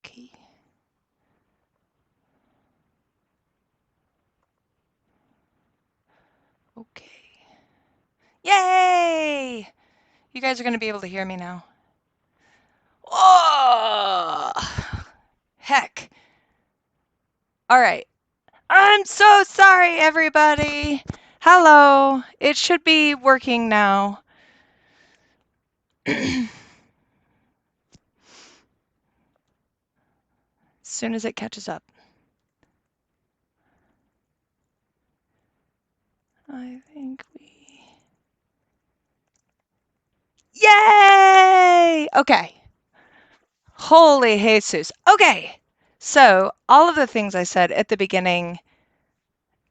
Okay. Okay. Yay! You guys are going to be able to hear me now. Oh! Heck. All right. I'm so sorry, everybody. Hello. It should be working now. As soon as it catches up. I think we... Yay! Okay. Holy Jesus. Okay. So, all of the things I said at the beginning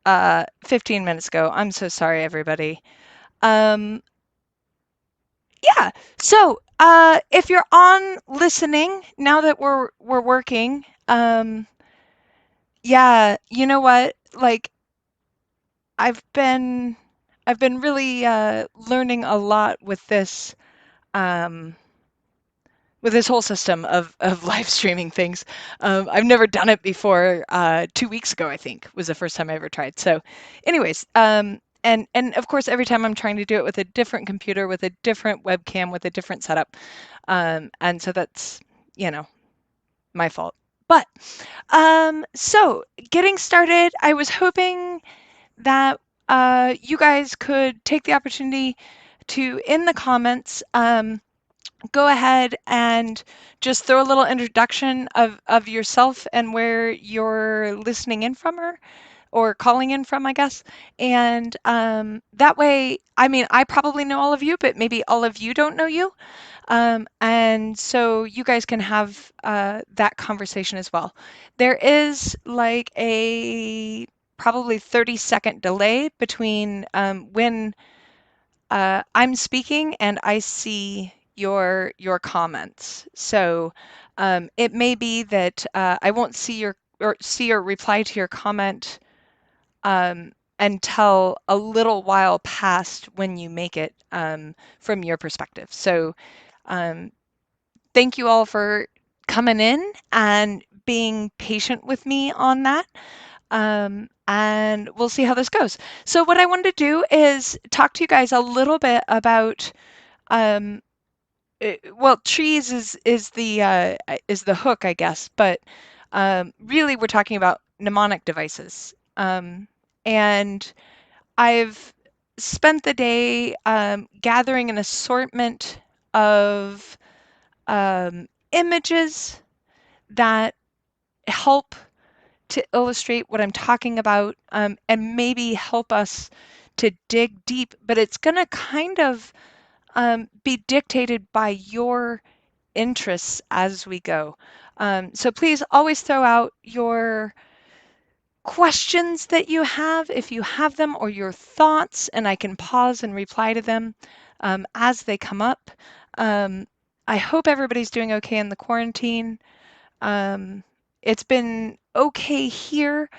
15 minutes ago, I'm so sorry, everybody. Yeah. So, if you're on listening now that we're working, yeah, you know what? Like I've been really learning a lot um, with this whole system of live streaming things. I've never done it before. 2 weeks ago, I think, was the first time I ever tried. So, anyways, and of course, every time I'm trying to do it with a different computer, with a different webcam, with a different setup, and so that's my fault. But so getting started, I was hoping that you guys could take the opportunity to, in the comments, go ahead and just throw a little introduction of yourself and where you're listening in from or calling in from, I guess. And that way, I mean, I probably know all of you, but maybe all of you don't know you. And so you guys can have that conversation as well. There is like a probably 30-second delay between when I'm speaking and I see your comments. So it may be that I won't see your reply to your comment um, until a little while past when you make it from your perspective. So um, thank you all for coming in and being patient with me on that. And we'll see how this goes. So what I wanted to do is talk to you guys a little bit about um, well, trees is the hook, I guess, but really we're talking about mnemonic devices. And I've spent the day gathering an assortment of images that help to illustrate what I'm talking about and maybe help us to dig deep, but it's going to kind of be dictated by your interests as we go. So please always throw out your questions that you have, if you have them, or your thoughts, and I can pause and reply to them as they come up. I hope everybody's doing okay in the quarantine. It's been okay here.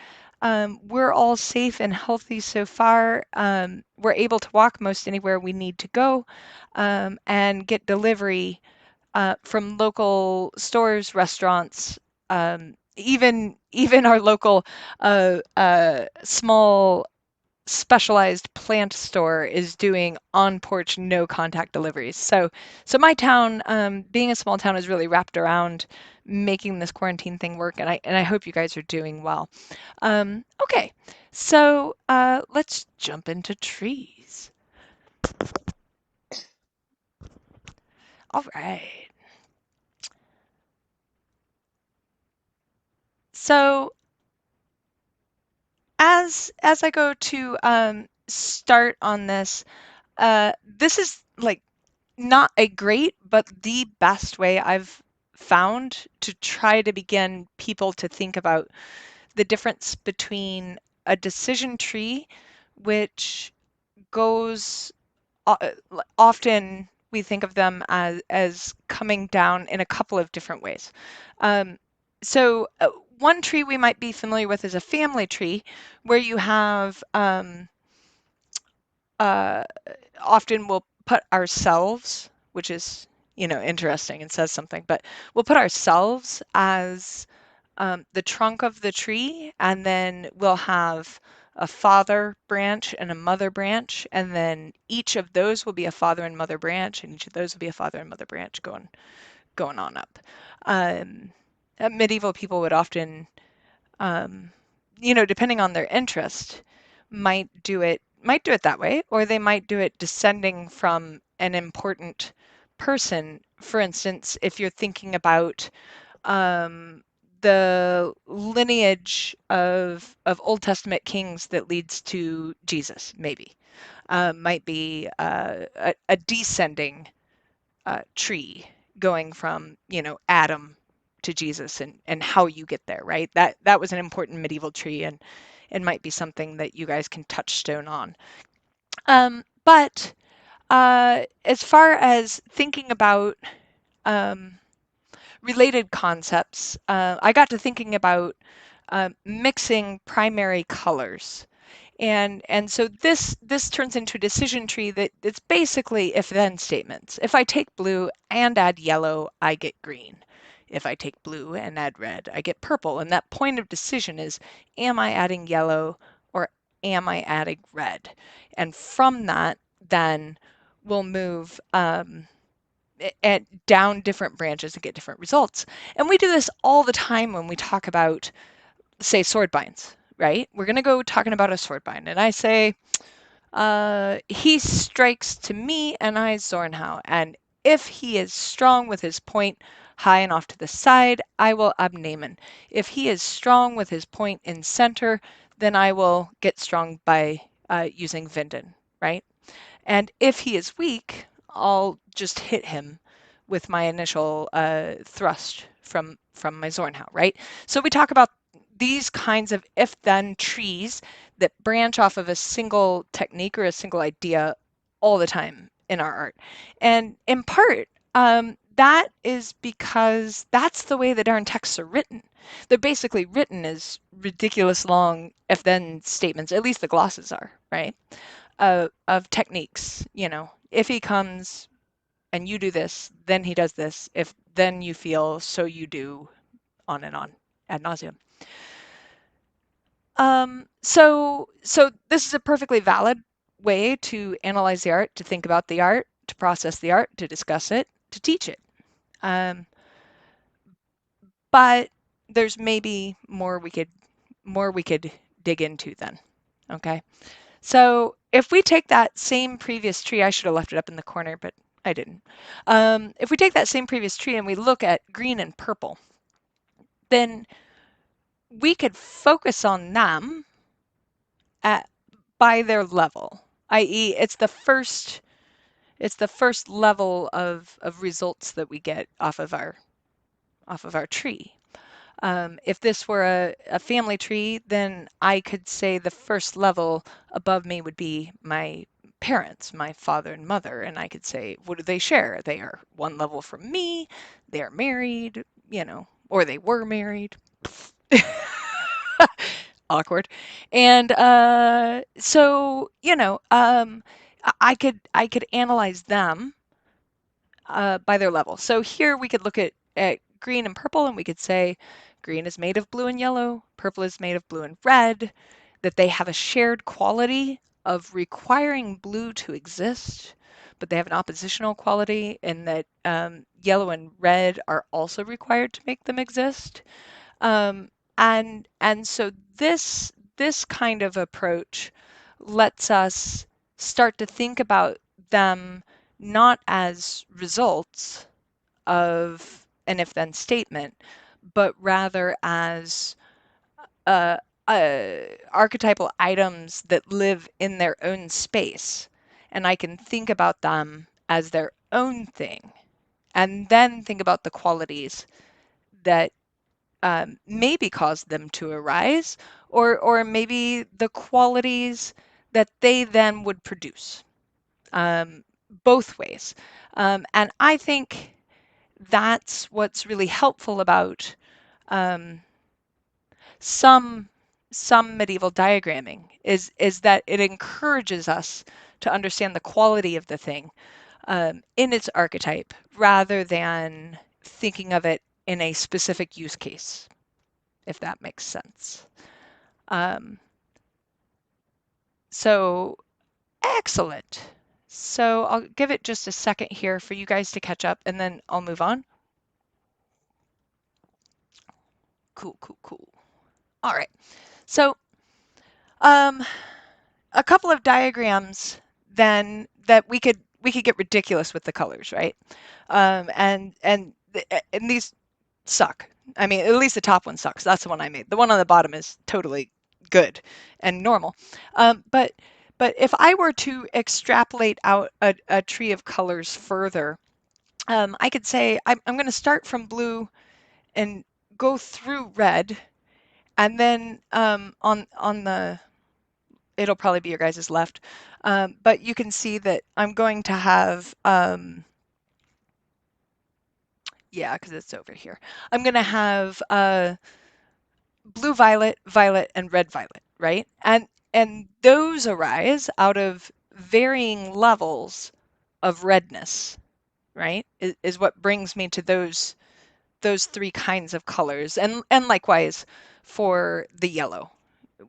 We're all safe and healthy so far. We're able to walk most anywhere we need to go and get delivery from local stores, restaurants, even our local small specialized plant store is doing on porch no contact deliveries. So my town, being a small town, is really wrapped around making this quarantine thing work, and I hope you guys are doing well. Okay, so let's jump into trees. All right. So as I go to start on this, this is like not a great, but the best way I've found to try to begin people to think about the difference between a decision tree, which goes often we think of them as coming down in a couple of different ways. Um, so one tree we might be familiar with is a family tree, where you have uh, often we'll put ourselves, which is, interesting and says something, but we'll put ourselves as the trunk of the tree, and then we'll have a father branch and a mother branch, and then each of those will be a father and mother branch, and each of those will be a father and mother branch going on up. Um, Medieval people would often um, depending on their interest, might do it that way, or they might do it descending from an important person. For instance, if you're thinking about the lineage of Old Testament kings that leads to Jesus, maybe might be a descending tree going from Adam to Jesus, and how you get there, right? That was an important medieval tree, and might be something that you guys can touchstone on. But as far as thinking about um, related concepts, I got to thinking about mixing primary colors. And so this turns into a decision tree that's basically if-then statements. If I take blue and add yellow, I get green. If I take blue and add red, I get purple. And that point of decision is, am I adding yellow or am I adding red? And from that, then we'll move down different branches and get different results. And we do this all the time when we talk about, say, sword binds, right? We're going to go talking about a sword bind, and I say, he strikes to me, and I Zornhau, and if he is strong with his point high and off to the side, I will abnehmen. If he is strong with his point in center, then I will get strong by using Vinden, right? And if he is weak, I'll just hit him with my initial thrust from my Zornhau, right? So we talk about these kinds of if-then trees that branch off of a single technique or a single idea all the time in our art. And in part, that is because that's the way the darn texts are written. They're basically written as ridiculous long if-then statements, at least the glosses are, right? Of techniques, if he comes and you do this, then he does this. If then you feel, so you do, on and on, ad nauseum. So this is a perfectly valid way to analyze the art, to think about the art, to process the art, to discuss it, to teach it. But there's maybe more we could dig into then. Okay. So if we take that same previous tree, I should have left it up in the corner, but I didn't. If we take that same previous tree and we look at green and purple, then we could focus on them at by their level, i.e., it's the first level of results that we get off of our tree. If this were a family tree, then I could say the first level above me would be my parents, my father and mother, and I could say, what do they share? They are one level from me, they are married, or they were married. Awkward. And so, I could analyze them by their level. So here we could look at green and purple, and we could say green is made of blue and yellow, purple is made of blue and red, that they have a shared quality of requiring blue to exist, but they have an oppositional quality in that yellow and red are also required to make them exist. And so this kind of approach lets us start to think about them not as results of an if-then statement, but rather as uh, archetypal items that live in their own space, and I can think about them as their own thing, and then think about the qualities that maybe caused them to arise, or maybe the qualities that they then would produce, um, both ways. And I think that's what's really helpful about um, some medieval diagramming is that it encourages us to understand the quality of the thing in its archetype rather than thinking of it in a specific use case, if that makes sense. Um, so excellent. So I'll give it just a second here for you guys to catch up, and then I'll move on. Cool, cool, cool. All right. So um, a couple of diagrams then that we could get ridiculous with the colors, right? And these suck. I mean, at least the top one sucks. That's the one I made. The one on the bottom is totally good and normal. But if I were to extrapolate out a tree of colors further, I could say I'm going to start from blue and go through red, and then on the it'll probably be your guys' left, but you can see that I'm going to have yeah, because it's over here. I'm going to have blue violet, violet, and red violet, right? And those arise out of varying levels of redness, right? Is what brings me to those three kinds of colors, and likewise for the yellow.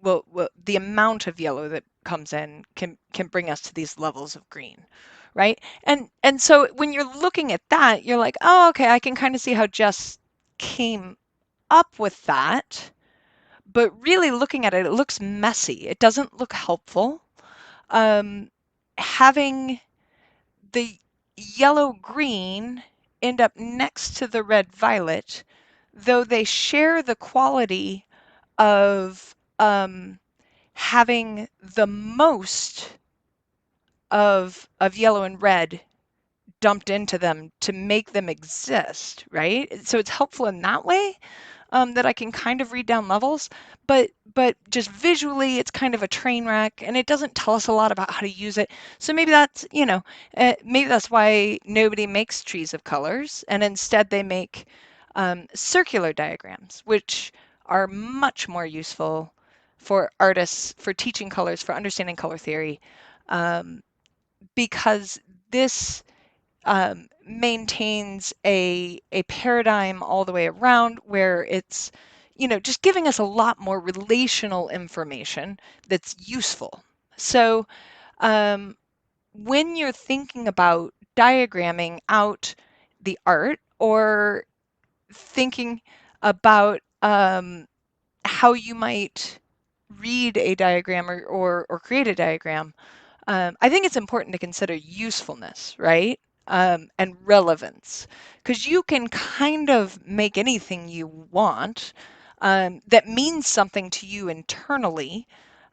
Well, the amount of yellow that comes in can bring us to these levels of green, right? And so when you're looking at that, you're like, oh, okay, I can kind of see how Jess came up with that. But really looking at it, it looks messy. It doesn't look helpful. Having the yellow green end up next to the red violet, though they share the quality of having the most of yellow and red dumped into them to make them exist, right? So it's helpful in that way, that I can kind of read down levels, but just visually it's kind of a train wreck, and it doesn't tell us a lot about how to use it. So maybe that's, maybe that's why nobody makes trees of colors, and instead they make circular diagrams, which are much more useful for artists, for teaching colors, for understanding color theory, um, because this maintains a paradigm all the way around where it's, just giving us a lot more relational information that's useful. So when you're thinking about diagramming out the art, or thinking about how you might read a diagram, or create a diagram, I think it's important to consider usefulness, right? And relevance, because you can kind of make anything you want that means something to you internally,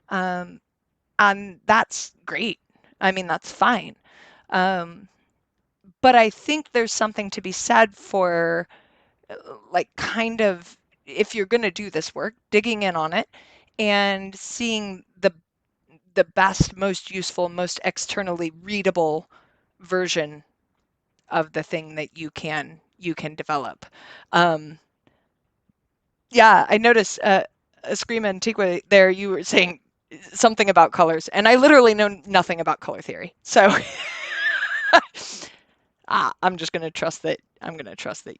um, and that's great. I mean, that's fine. Um, but I think there's something to be said for, like, kind of, if you're going to do this work, digging in on it and seeing the best, most useful, most externally readable version of the thing that you can develop. Um, yeah, I noticed Eskrima Antigua there. You were saying something about colors, and I literally know nothing about color theory. So I'm just going to trust that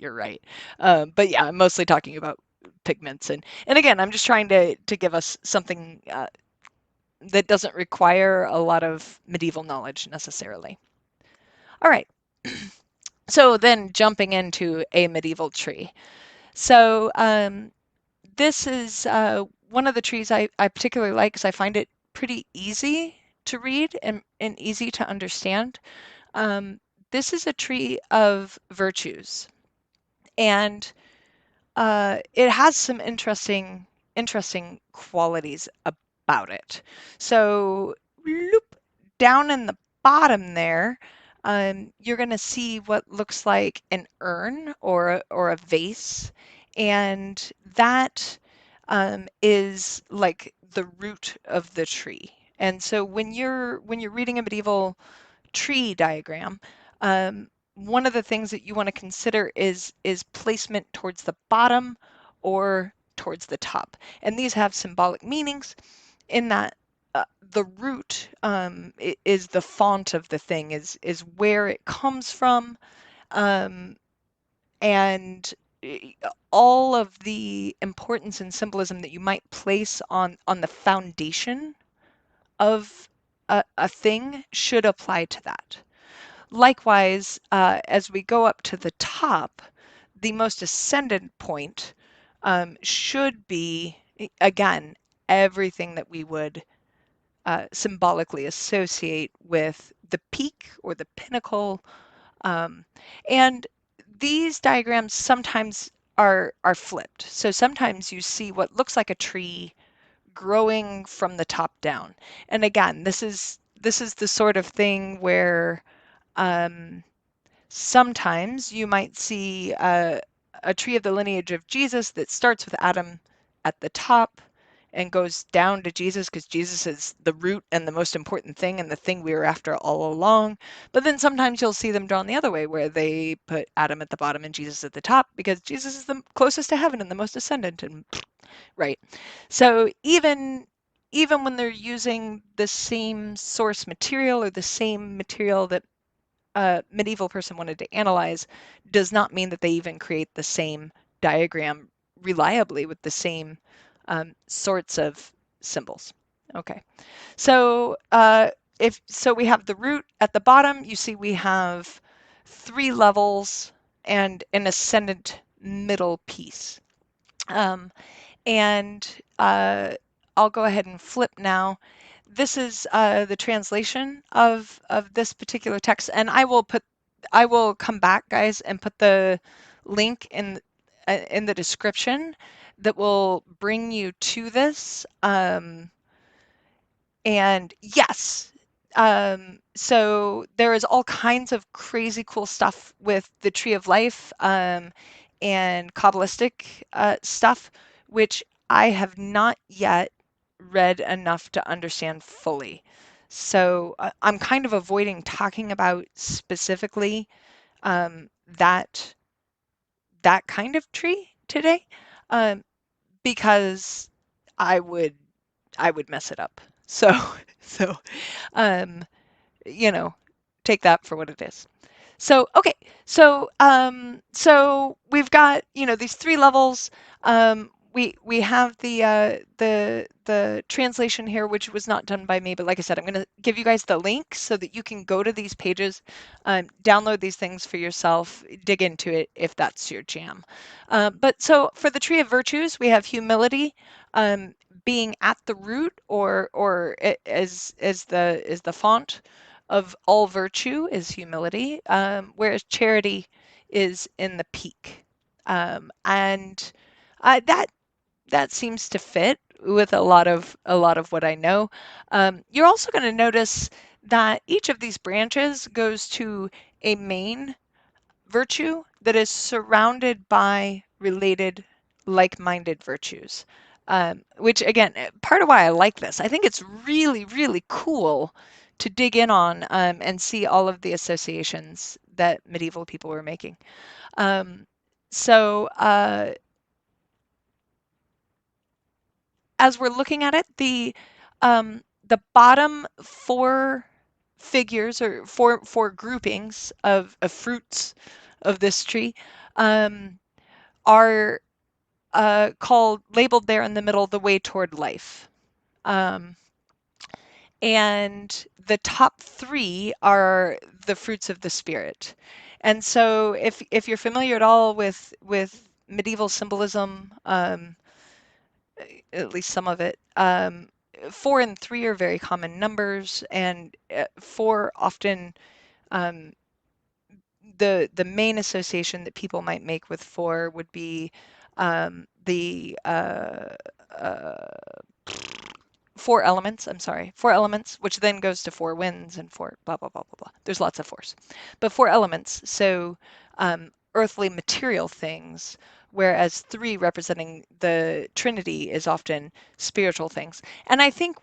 you're right. But yeah, I'm mostly talking about pigments, and again, I'm just trying to give us something that doesn't require a lot of medieval knowledge necessarily. All right. So then jumping into a medieval tree. So this is one of the trees I particularly like, because I find it pretty easy to read and easy to understand. Um, this is a tree of virtues, and it has some interesting interesting qualities about it. So, loop, down in the bottom there, you're going to see what looks like an urn or a vase, and that is like the root of the tree. And so when you're reading a medieval tree diagram, one of the things that you want to consider is placement towards the bottom or towards the top. And these have symbolic meanings in that the root is the font of the thing, is where it comes from, um, and all of the importance and symbolism that you might place on the foundation of a thing should apply to that. Likewise, as we go up to the top, the most ascendant point should be, again, everything that we would symbolically associate with the peak or the pinnacle. Um, and these diagrams sometimes are flipped. So sometimes you see what looks like a tree growing from the top down. And again, this is the sort of thing where um, sometimes you might see a tree of the lineage of Jesus that starts with Adam at the top and goes down to Jesus because Jesus is the root and the most important thing and the thing we were after all along. But then sometimes you'll see them drawn the other way where they put Adam at the bottom and Jesus at the top because Jesus is the closest to heaven and the most ascendant and right. So even when they're using the same source material or the same material that a medieval person wanted to analyze does not mean that they even create the same diagram reliably with the same sorts of symbols. Okay, so if so, we have the root at the bottom. You see, we have 3 levels and an ascendant middle piece. Um, and I'll go ahead and flip now. This is the translation of this particular text, and I will come back, guys, and put the link in the description that will bring you to this. And yes, so there is all kinds of crazy cool stuff with the Tree of Life and Kabbalistic stuff, which I have not yet read enough to understand fully. So I'm kind of avoiding talking about specifically that kind of tree today um, because I would mess it up. So so um, you know, take that for what it is. So okay, so we've got these 3 levels. We have the translation here, which was not done by me, but like I said, I'm going to give you guys the link so that you can go to these pages, download these things for yourself, dig into it if that's your jam. But so for the Tree of Virtues, we have humility, being at the root, or as the font of all virtue is humility, whereas charity is in the peak. And that seems to fit with a lot of what I know. You're also going to notice that each of these branches goes to a main virtue that is surrounded by related like-minded virtues. Which again, part of why I like this, I think it's really, really cool to dig in on and see all of the associations that medieval people were making. Um, so as we're looking at it, the bottom 4 figures or four groupings of fruits of this tree um, are called, labeled there in the middle, the way toward life. Um, and the top 3 are the fruits of the spirit. And so if you're familiar at all with medieval symbolism, at least some of it, 4 and 3 are very common numbers, and 4 often um, the main association that people might make with 4 would be the uh, four elements, I'm sorry, four elements, which then goes to four winds and four blah, blah, blah, blah, blah. There's lots of fours, but four elements. So earthly material things, whereas three representing the Trinity is often spiritual things. And I think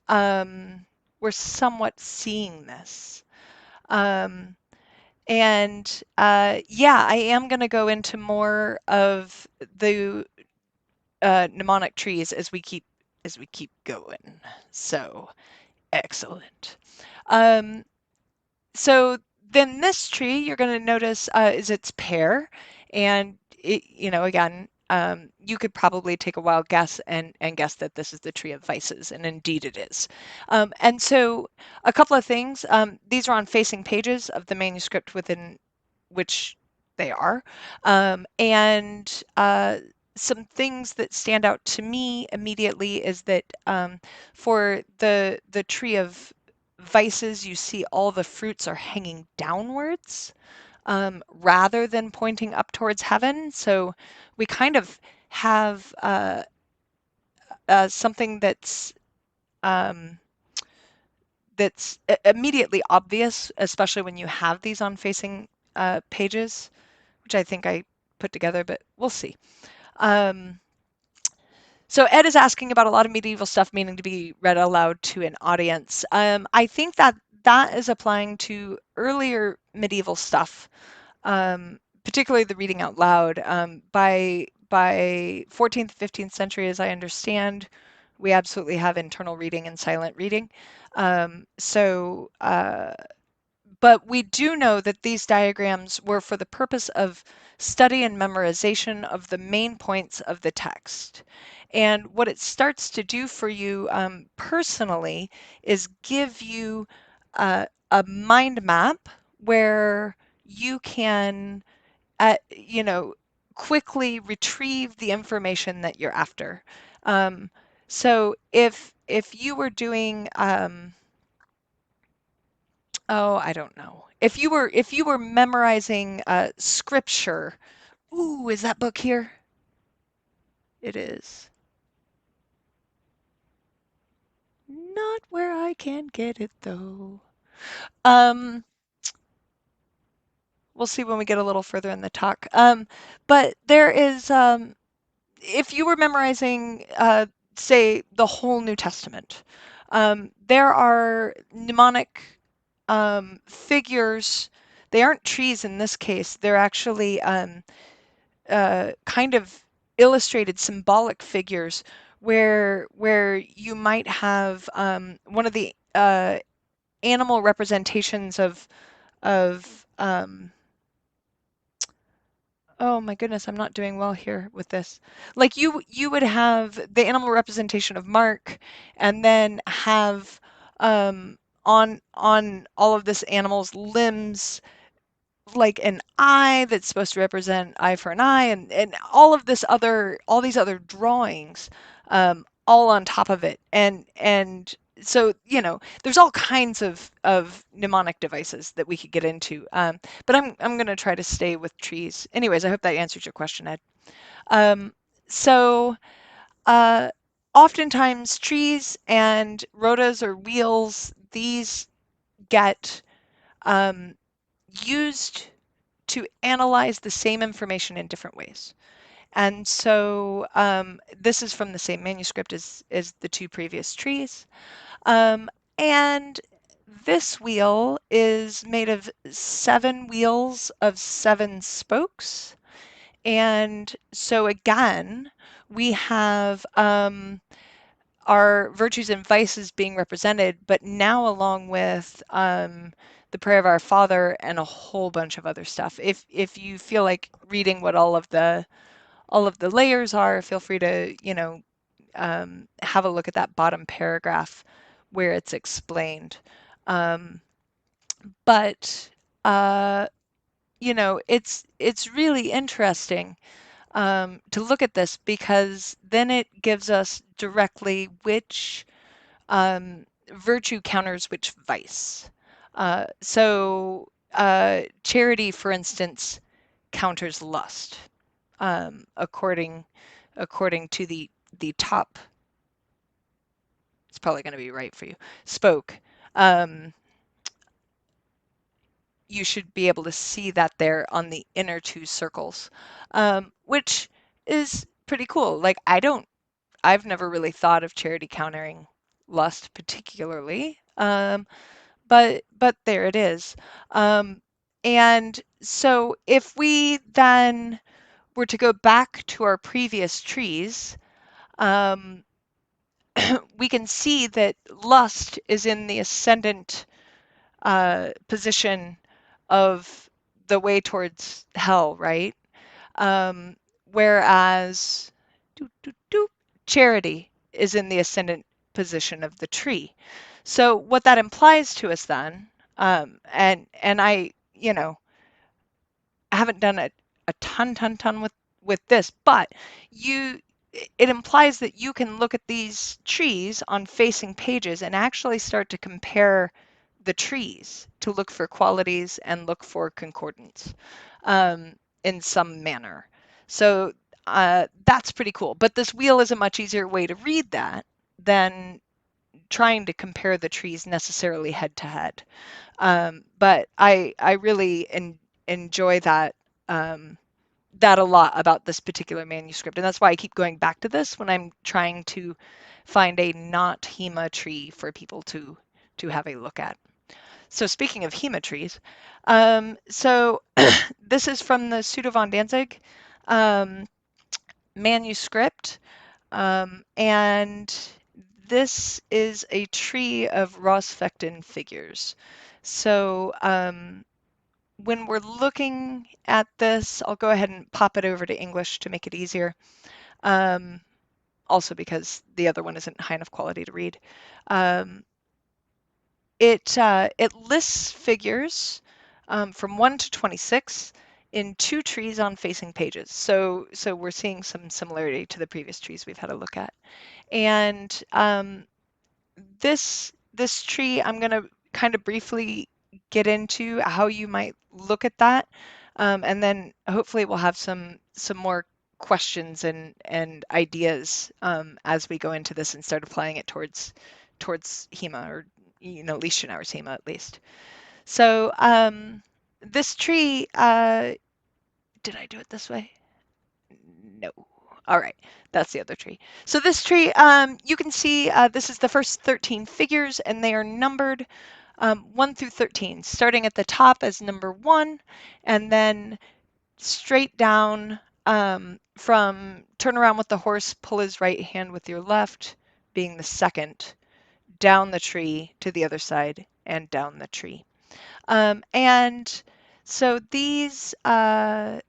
um, we're somewhat seeing this. Um, and yeah, I am going to go into more of the mnemonic trees as we keep going. So excellent. Um, so then this tree you're going to notice is its pear, and again, you could probably take a wild guess and guess that this is the tree of vices, and indeed it is. And so a couple of things. These are on facing pages of the manuscript within which they are, and some things that stand out to me immediately is that for the tree of vices, you see all the fruits are hanging downwards rather than pointing up towards heaven. So we kind of have something um, that's immediately obvious, especially when you have these on facing pages, which I think I put together, but we'll see. Um, So Ed is asking about a lot of medieval stuff meaning to be read aloud to an audience. I think that that is applying to earlier medieval stuff, particularly the reading out loud. By 14th, 15th century, as I understand, we absolutely have internal reading and silent reading. But we do know that these diagrams were for the purpose of study and memorization of the main points of the text. And what it starts to do for you personally is give you a mind map where you can, you know, quickly retrieve the information that you're after. Um, so if you were doing oh, I don't know. If you were memorizing scripture, ooh, is that book here? It is. Not where I can get it though. Um, we'll see when we get a little further in the talk. But there is if you were memorizing say the whole New Testament, there are mnemonic figures. They aren't trees in this case. They're actually kind of illustrated symbolic figures where you might have one of the animal representations of oh my goodness, I'm not doing well here with this. Like you would have the animal representation of Mark, and then have on all of this animal's limbs like an eye that's supposed to represent eye for an eye, and all these other drawings all on top of it, and so there's all kinds of mnemonic devices that we could get into, but I'm going to try to stay with trees. Anyways, I hope that answers your question, Ed. So uh, oftentimes trees and rotas or wheels, these get um, used to analyze the same information in different ways. And so this is from the same manuscript as the two previous trees. And this wheel is made of 7 wheels of 7 spokes. And so again, we have our virtues and vices being represented, but now along with the prayer of our Father and a whole bunch of other stuff. If you feel like reading what all of the layers are, feel free to have a look at that bottom paragraph where it's explained. Um, but it's really interesting to look at this, because then it gives us directly which virtue counters which vice. So charity, for instance, counters lust. according to the top. It's probably going to be right for you. Spoke. Um, you should be able to see that there on the inner two circles, which is pretty cool. Like I've never really thought of charity countering lust particularly, but there it is. Um, and so if we then were to go back to our previous trees, um, we can see that lust is in the ascendant position of the way towards hell, right? Um, whereas doop, doop, doop, charity is in the ascendant position of the tree. So what that implies to us then, and I, I haven't done a ton with this, but you it implies that you can look at these trees on facing pages and actually start to compare the trees to look for qualities and look for concordance um, in some manner. So that's pretty cool. But this wheel is a much easier way to read that than trying to compare the trees necessarily head to head. But I really enjoy that that a lot about this particular manuscript, and that's why I keep going back to this when I'm trying to find a not HEMA tree for people to have a look at. So speaking of HEMA trees, so this is from the Pseudo von Danzig um, manuscript, and this is a tree of Rosfectin figures. So when we're looking at this, I'll go ahead and pop it over to English to make it easier. Um, also because the other one isn't high enough quality to read. Um, it lists figures from 1 to 26 in two trees on facing pages. So we're seeing some similarity to the previous trees we've had a look at. And this tree, I'm going to kind of briefly get into how you might look at that, and then hopefully we'll have some more questions and ideas as we go into this and start applying it towards HEMA, or Leishonauer's HEMA at least. So this tree, did I do it this way? No. All right, that's the other tree. So this tree, you can see this is the first 13 figures, and they are numbered 1 through 13, starting at the top as number 1, and then straight down from turn around with the horse, pull his right hand with your left, being the second, down the tree to the other side, and down the tree. And so these are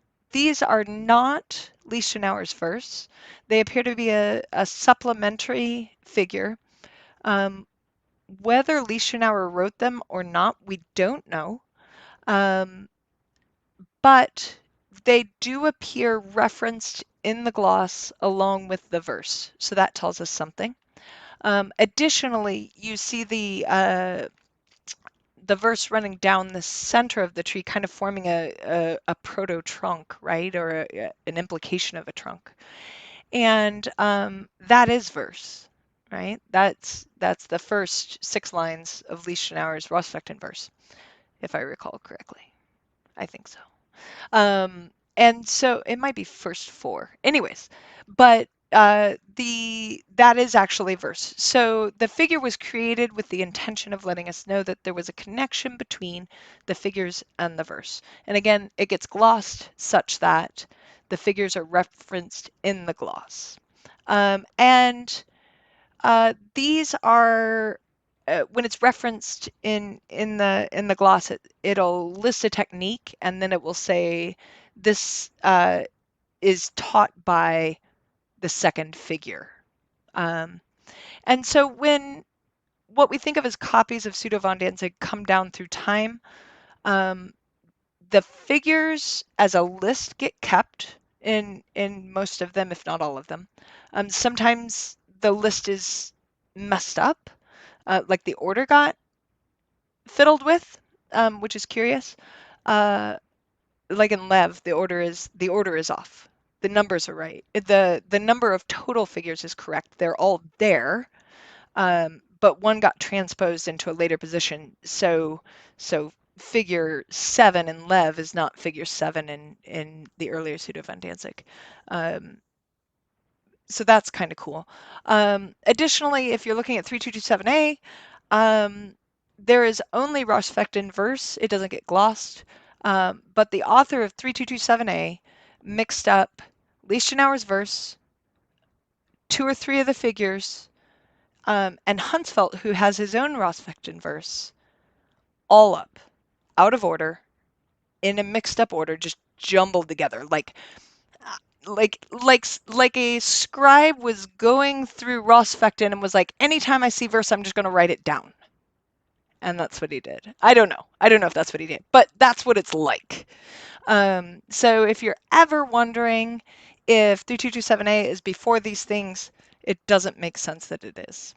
not Leishonauer's verse. They appear to be a supplementary figure. Whether Leishonauer wrote them or not, we don't know. But they do appear referenced in the gloss along with the verse. So that tells us something. Additionally, you see the verse running down the center of the tree, kind of forming a proto trunk, right, or an implication of a trunk, and that is verse, right? That's the first 6 lines of Leishonauer's Rosfectin verse, if I recall correctly. I think so. And so it might be first 4. Anyways, but that is actually verse. So the figure was created with the intention of letting us know that there was a connection between the figures and the verse. And again, it gets glossed such that the figures are referenced in the gloss. And these are when it's referenced in the gloss, it'll list a technique, and then it will say this is taught by the second figure. And so when what we think of as copies of Pseudo von Danzig come down through time, the figures as a list get kept in most of them, if not all of them. Sometimes the list is messed up, like the order got fiddled with, which is curious. Like in Lev, the order is off. The numbers are right. The number of total figures is correct. They're all there, but one got transposed into a later position. So figure 7 in Lev is not figure 7 in the earlier pseudo von Danzig. Um, so that's kind of cool. Additionally, if you're looking at 3227A, there is only Ross-Fechton verse. It doesn't get glossed. But the author of 3227A mixed up Lichtenauer's verse, 2 or 3 of the figures, and Huntsfeld, who has his own Ross-Fechton verse, all up, out of order, in a mixed up order, just jumbled together, like a scribe was going through Ross-Fechton and was like, anytime I see verse, I'm just going to write it down. And that's what he did. I don't know. I don't know if that's what he did, but that's what it's like. So if you're ever wondering if 3227A is before these things, it doesn't make sense that it is.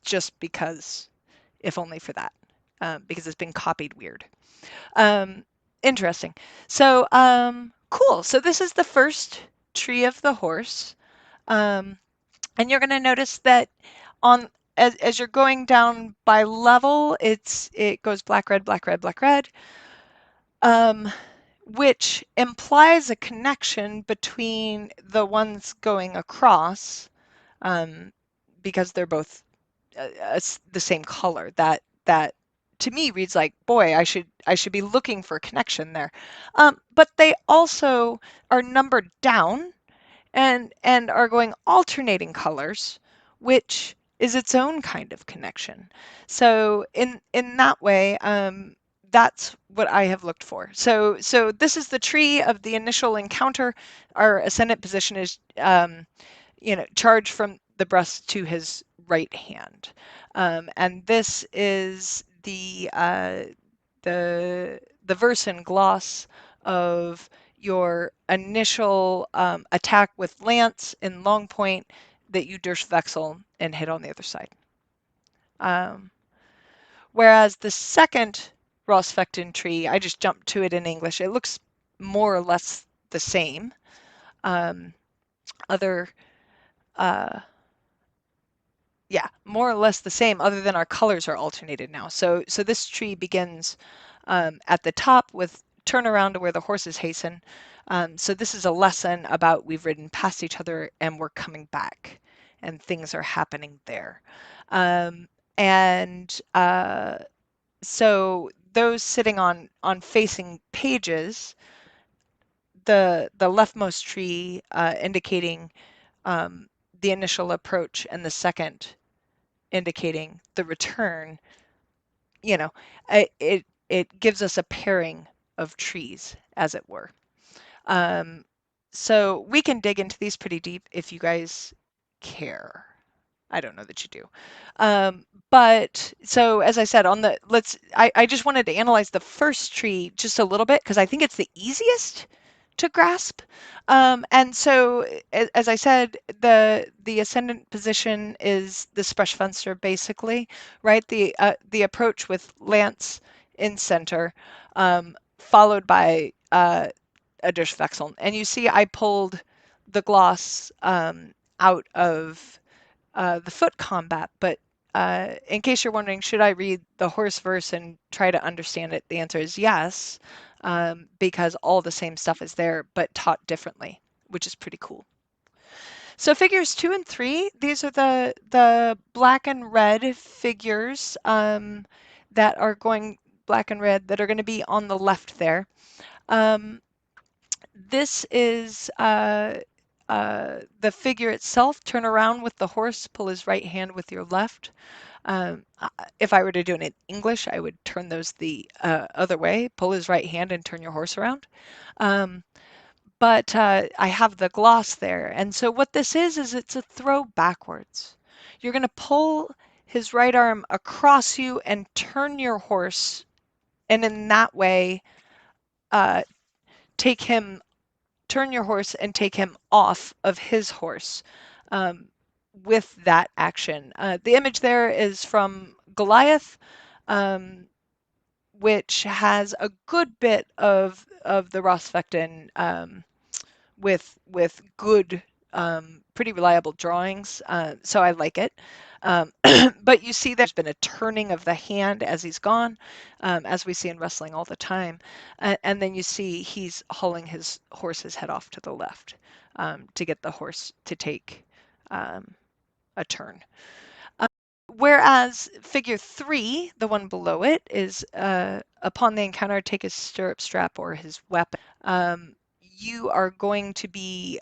Just because, if only for that, because it's been copied weird. Interesting. So, cool. So this is the first tree of the horse. And you're going to notice that on as you're going down by level, it goes black, red, black, red, black, red, which implies a connection between the ones going across, because they're both the same color. That to me reads like, boy, I should be looking for a connection there. But they also are numbered down and are going alternating colors, which is its own kind of connection. So in that way, that's what I have looked for. So this is the tree of the initial encounter. Our ascendant position is charge from the breast to his right hand, and this is the verse and gloss of your initial attack with lance in long point that you Durchwechsel and hit on the other side. Whereas the second Ross-Fechton tree, I just jumped to it in English. It looks more or less the same. Other Yeah, more or less the same, other than our colors are alternated now. So this tree begins at the top with turn around to where the horses hasten. So this is a lesson about we've ridden past each other and we're coming back, and things are happening there. And so those sitting on facing pages, the leftmost tree indicating the initial approach, and the second indicating the return, you know, it gives us a pairing of trees, as it were. So we can dig into these pretty deep if you guys care. I don't know that you do. But so as I said, I just wanted to analyze the first tree just a little bit because I think it's the easiest to grasp. And so as I said, the ascendant position is the Sprechfenster basically, right? The approach with lance in center, followed by a Durchwechseln. And you see I pulled the gloss out of the foot combat, but in case you're wondering, should I read the horse verse and try to understand it? The answer is yes, because all the same stuff is there, but taught differently, which is pretty cool. So figures 2 and 3, these are the black and red figures that are going black and red that are going to be on the left there. This is the figure itself. Turn around with the horse, pull his right hand with your left. If I were to do it in English, I would turn those the other way, pull his right hand and turn your horse around. But I have the gloss there. And so what this is it's a throw backwards. You're going to pull his right arm across you and turn your horse. And in that way, turn your horse and take him off of his horse with that action. The image there is from Goliath, which has a good bit of the Ross-Fechton with good, pretty reliable drawings. So I like it. But you see there's been a turning of the hand as he's gone, as we see in wrestling all the time. And then you see he's hauling his horse's head off to the left, to get the horse to take um, a turn. Whereas figure 3, the one below it, is upon the encounter, take his stirrup strap or his weapon. You are going to be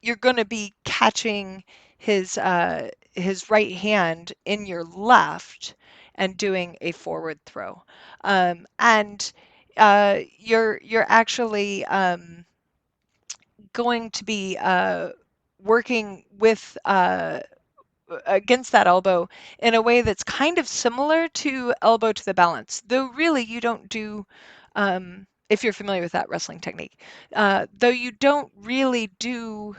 you're going to be catching his right hand in your left and doing a forward throw, and you're actually going to be working with against that elbow in a way that's kind of similar to elbow to the balance, though really you don't do, if you're familiar with that wrestling technique, though you don't really do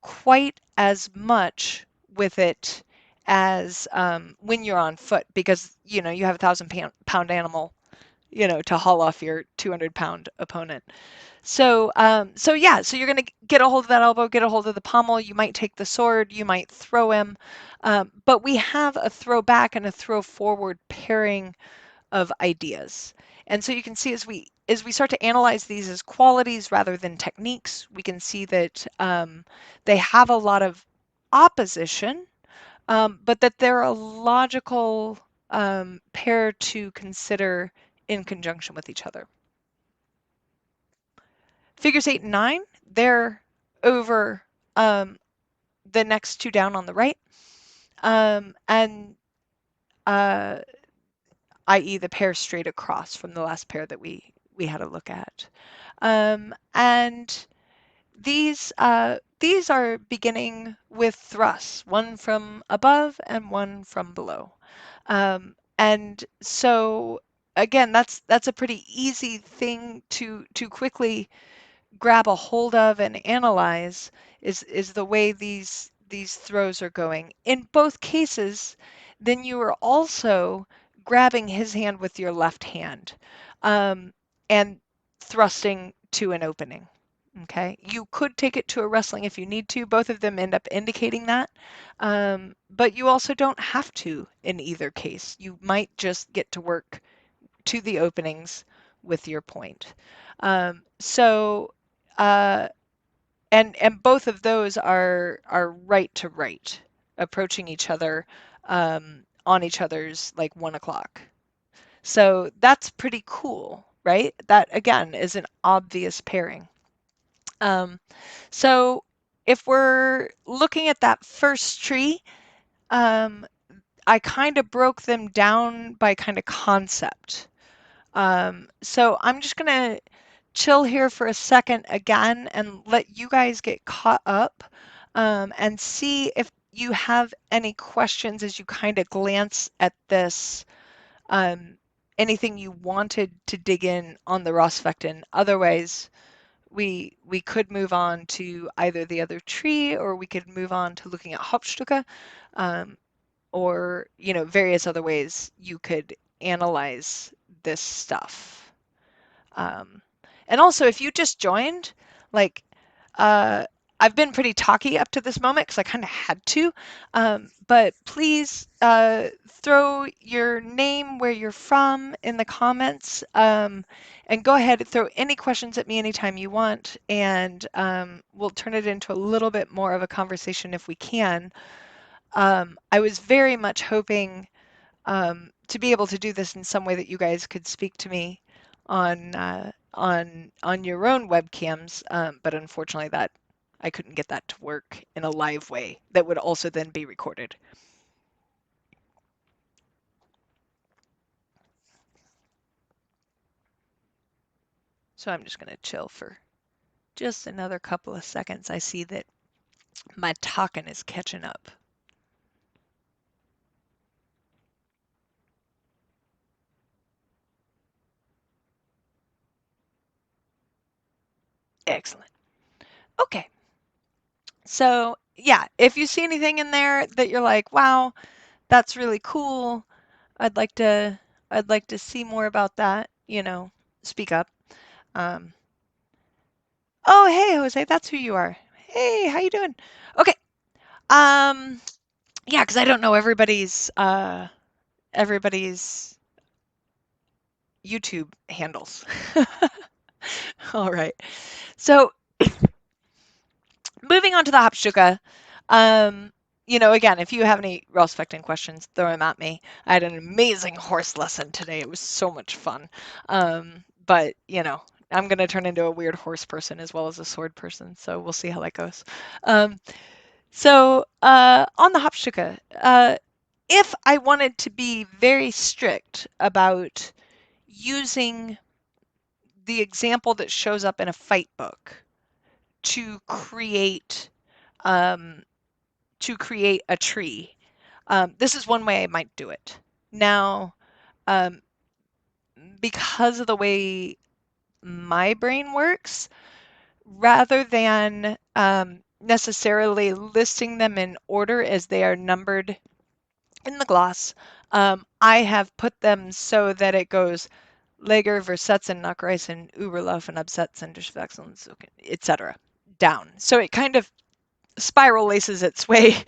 quite as much with it as when you're on foot, because you have a 1,000 pound animal, to haul off your 200-pound opponent. So yeah, so you're going to get a hold of that elbow, get a hold of the pommel. You might take the sword, you might throw him, but we have a throw back and a throw forward pairing of ideas. And so you can see as we start to analyze these as qualities rather than techniques, we can see that they have a lot of opposition, but that they're a logical pair to consider in conjunction with each other. Figures 8 and 9, they're over the next two down on the right, and i.e. the pair straight across from the last pair that we had a look at. And these are beginning with thrusts, one from above and one from below. And so again, that's a pretty easy thing to quickly grab a hold of and analyze, is the way these throws are going. In both cases, then you are also grabbing his hand with your left hand, and thrusting to an opening. Okay, you could take it to a wrestling if you need to. Both of them end up indicating that, but you also don't have to in either case. You might just get to work to the openings with your point. So uh, and both of those are right to right, approaching each other on each other's like 1 o'clock. So that's pretty cool, right? That again is an obvious pairing. Um, so if we're looking at that first tree, um, I kind of broke them down by kind of concept. So I'm just gonna chill here for a second again and let you guys get caught up, and see if you have any questions as you kind of glance at this. Um, Anything you wanted to dig in on the Rosfectin. Otherwise, we could move on to either the other tree, or we could move on to looking at Hauptstücke, um, or various other ways you could analyze this stuff. Um, and also, if you just joined, like, uh, I've been pretty talky up to this moment because I kind of had to, but please throw your name, where you're from in the comments, and go ahead and throw any questions at me anytime you want, and we'll turn it into a little bit more of a conversation if we can. I was very much hoping to be able to do this in some way that you guys could speak to me on your own webcams, but unfortunately that I couldn't get that to work in a live way that would also then be recorded. So I'm just going to chill for just another couple of seconds. I see that my talking is catching up. Excellent. Okay. So yeah, if you see anything in there that you're like, wow, that's really cool, I'd like to see more about that, speak up. Um, oh, hey, Jose, that's who you are. Hey, how you doing? Okay. Um, yeah, because I don't know everybody's YouTube handles. All right. So moving on to the Hapshuka, um, again, if you have any Rospecting questions, throw them at me. I had an amazing horse lesson today. It was so much fun. But, I'm going to turn into a weird horse person as well as a sword person, so we'll see how that goes. Um, on the Hapshuka, if I wanted to be very strict about using the example that shows up in a fight book to create um, a tree. This is one way I might do it. Now, um, because of the way my brain works, rather than necessarily listing them in order as they are numbered in the gloss, I have put them so that it goes Lager, Versetzen, Nachreisen, Überlaufen, Absetzen, Durchwechseln, etc. down. So it kind of spiral laces its way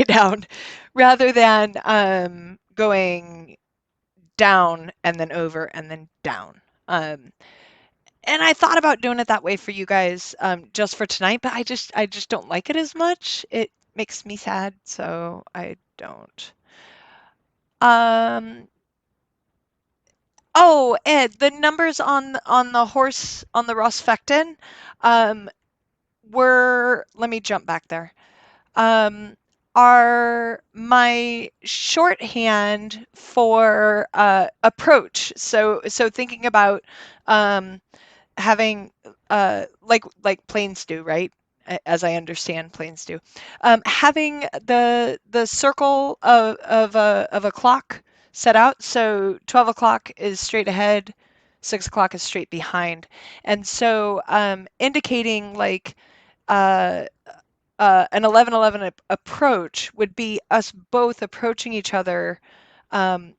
down rather than going down and then over and then down. And I thought about doing it that way for you guys just for tonight, but I just don't like it as much. It makes me sad, so I don't. Um, oh, Ed, the numbers on the horse on the Rosfectin um, were. Let me jump back there. um, are my shorthand for approach. So thinking about um, having like planes do, right? As I understand planes do, having the circle of a clock set out. So 12 o'clock is straight ahead, 6 o'clock is straight behind, and so indicating like uh, an 11-11 approach would be us both approaching each other um,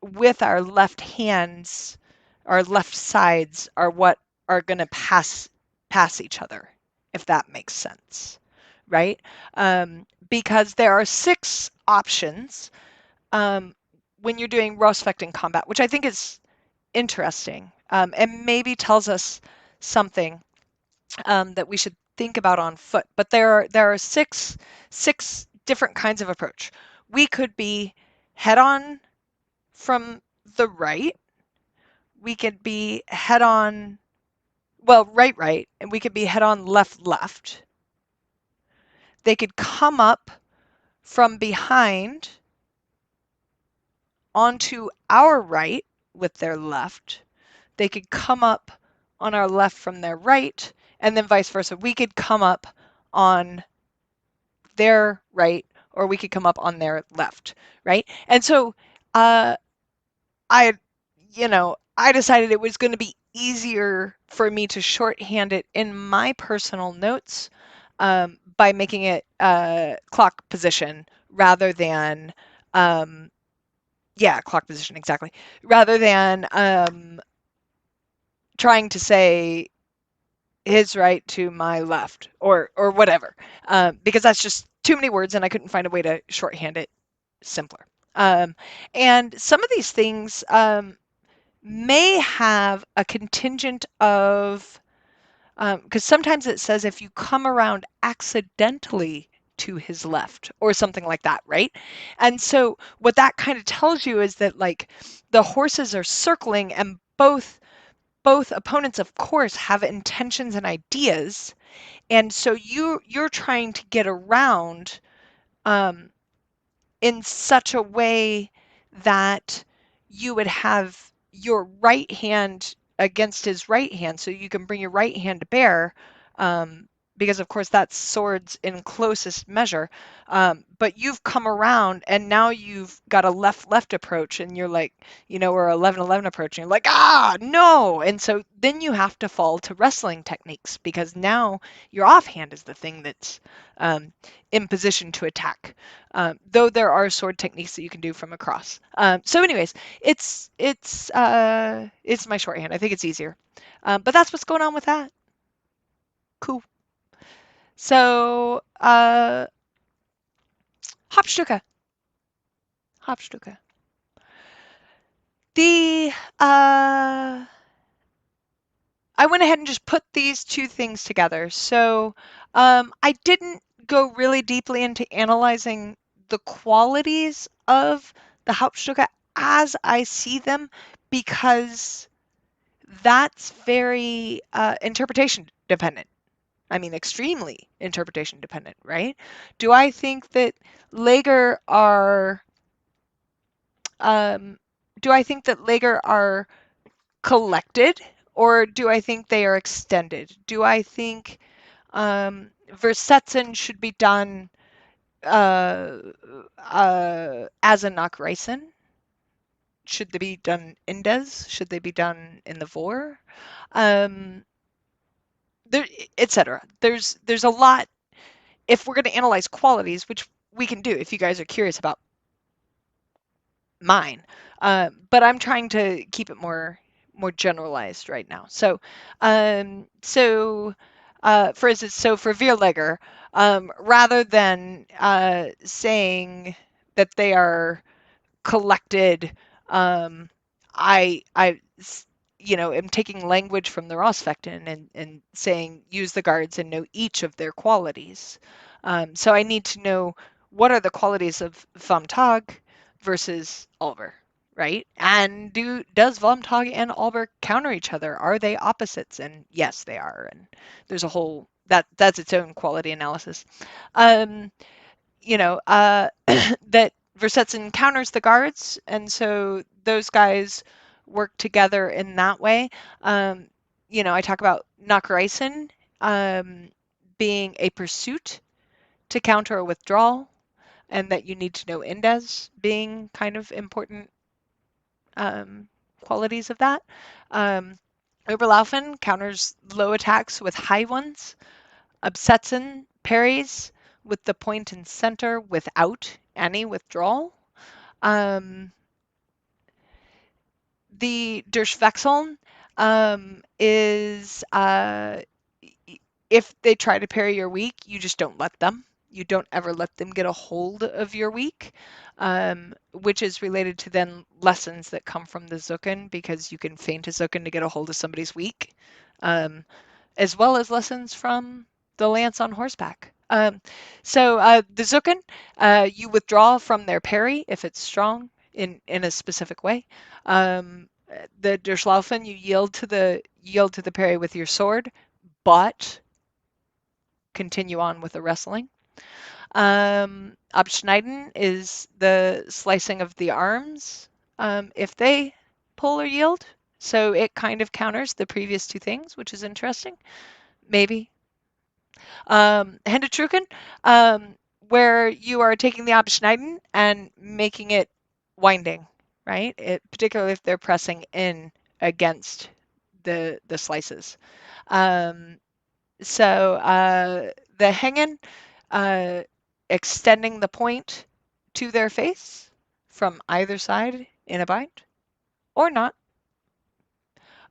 with our left hands, our left sides are what are going to pass each other, if that makes sense, right? Because there are 6 options when you're doing Rosfect in combat, which I think is interesting and maybe tells us something that we should think about on foot. But there are six different kinds of approach. We could be head on from the right. We could be head on, well, right, and we could be head on left. They could come up from behind onto our right with their left. They could come up on our left from their right, and then vice versa. We could come up on their right, or we could come up on their left, right? And so uh, I, I decided it was going to be easier for me to shorthand it in my personal notes by making it clock position rather than, yeah, clock position, exactly, rather than trying to say his right to my left or whatever, because that's just too many words and I couldn't find a way to shorthand it simpler. Um, and some of these things may have a contingent of, because sometimes it says if you come around accidentally to his left or something like that, right? And so what that kind of tells you is that like the horses are circling and both opponents of course have intentions and ideas, and so you're trying to get around um, in such a way that you would have your right hand against his right hand, so you can bring your right hand to bear, um, because of course that's swords in closest measure. But you've come around and now you've got a left approach and you're like, or 11-11 approach and you're like, no. And so then you have to fall to wrestling techniques because now your offhand is the thing that's in position to attack. Though there are sword techniques that you can do from across. So anyways, it's my shorthand. I think it's easier. But that's what's going on with that. Cool. So, Hauptstücke. Hauptstücke. The I went ahead and just put these two things together. So, I didn't go really deeply into analyzing the qualities of the Hauptstücke as I see them because that's very interpretation dependent. I mean, extremely interpretation dependent, right? Do I think that Lager are um, do I think that Lager are collected or do I think they are extended? Do I think Versetzen should be done uh, as a Nachreisen? Should they be done Indes? Should they be done in the Vor? Um, there, etc. There's a lot. If we're going to analyze qualities, which we can do if you guys are curious about mine. But I'm trying to keep it more generalized right now. For instance, so for Vierlegger, rather than saying that they are collected, I am taking language from the Rosfectin and saying use the guards and know each of their qualities. So I need to know what are the qualities of Vamtag versus Alber, right? And does Vamtag and Alber counter each other? Are they opposites? And yes, they are. And there's a whole that's its own quality analysis. Um, that Versetzen counters the guards, and so those guys work together in that way. I talk about Nachreisen being a pursuit to counter a withdrawal, and that you need to know Indes being kind of important qualities of that. Um, Oberlaufen counters low attacks with high ones. Absetzen parries with the point and center without any withdrawal. The Durchwechseln is if they try to parry your weak, you just don't let them. You don't ever let them get a hold of your weak, which is related to then lessons that come from the Zucken because you can feint a Zucken to get a hold of somebody's weak. As well as lessons from the lance on horseback. The Zucken, you withdraw from their parry if it's strong in a specific way. The Durchlaufen, you yield to the parry with your sword, but continue on with the wrestling. Abschneiden is the slicing of the arms if they pull or yield. So it kind of counters the previous two things, which is interesting. Maybe. Händedrücken, where you are taking the Abschneiden and making it winding, right? Particularly if they're pressing in against the slices. Um, the Hängen, uh, extending the point to their face from either side in a bind, or not.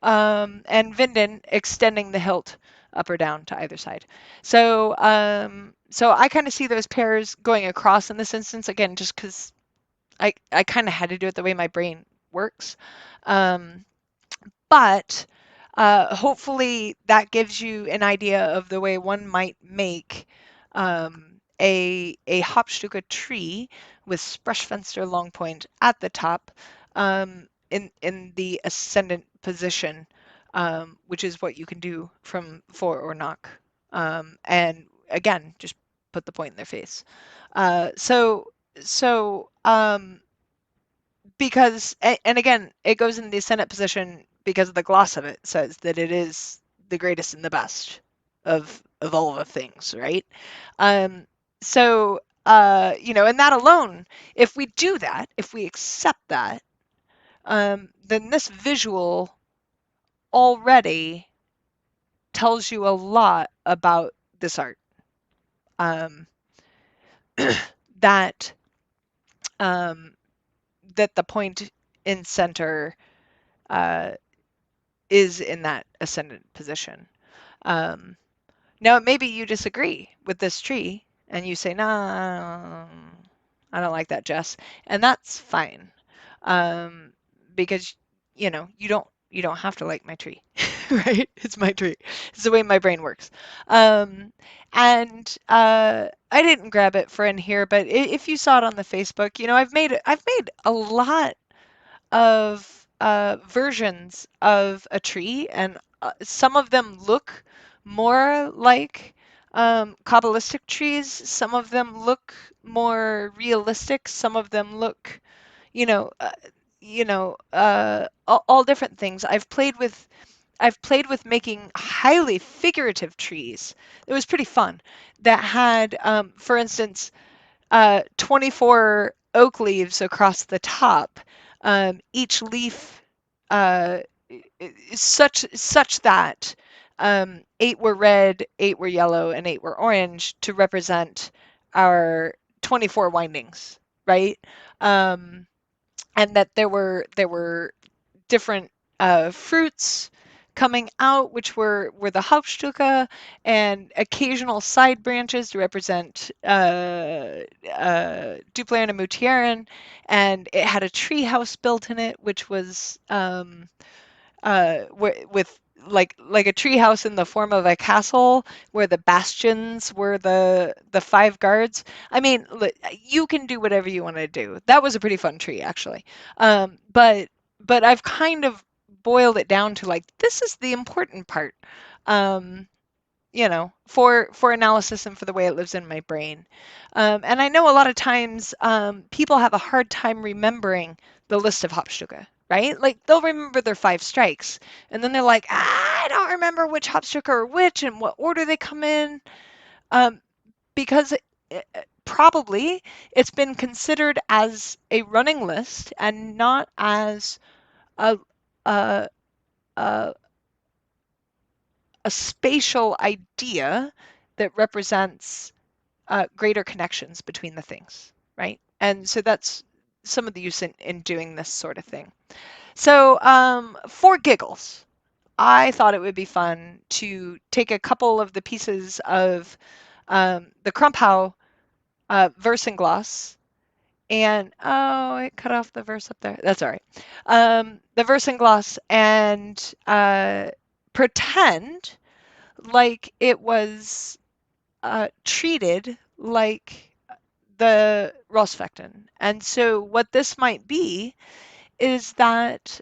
And Vinden extending the hilt up or down to either side. So I kind of see those pairs going across in this instance again, just because I kind of had to do it the way my brain works. But hopefully that gives you an idea of the way one might make a Hauptstücke tree with Sprechfenster long point at the top in the ascendant position, which is what you can do from for or knock. And again, just put the point in their face. Uh, so so because and again it goes in the ascendant position because the gloss of it says that it is the greatest and the best of of all the things, right? Um, so, and that alone, if we do that, if we accept that, then this visual already tells you a lot about this art. Um, that um, that the point in center uh, is in that ascendant position. Um, Now, maybe you disagree with this tree and you say, "Nah, I don't like that, Jess," and that's fine, because you don't have to like my tree, right? It's my tree. It's the way my brain works. And I didn't grab it for in here, but if you saw it on the Facebook, I've made a lot of versions of a tree, and some of them look more like Kabbalistic trees. Some of them look more realistic. Some of them look, you know, uh, all different things. I've played with making highly figurative trees. It was pretty fun. That had, for instance, 24 oak leaves across the top. Each leaf uh, is such that 8 were red, 8 were yellow, and 8 were orange to represent our 24 windings, right? Um, and that there were different fruits coming out, which were the Hauptstücke, and occasional side branches to represent Duplerin and Mutieren, and it had a tree house built in it, which was with like a tree house in the form of a castle where the bastions were the 5 guards. I mean, you can do whatever you want to do. That was a pretty fun tree, actually. But I've kind of boiled it down to like this is the important part. Um, for analysis and for the way it lives in my brain. And I know a lot of times people have a hard time remembering the list of Hauptstücke, right? Like they'll remember their 5 strikes, and then they're like, I don't remember which Hauptstücke are which and what order they come in, um, because probably it's been considered as a running list and not as a a, a, a spatial idea that represents greater connections between the things, right? And so that's some of the use in doing this sort of thing. So for giggles, I thought it would be fun to take a couple of the pieces of the Krumpau Versenglas and it cut off the verse up there. That's all right. The Versenglas and pretend like it was treated like the Rosfechten. And so what this might be is that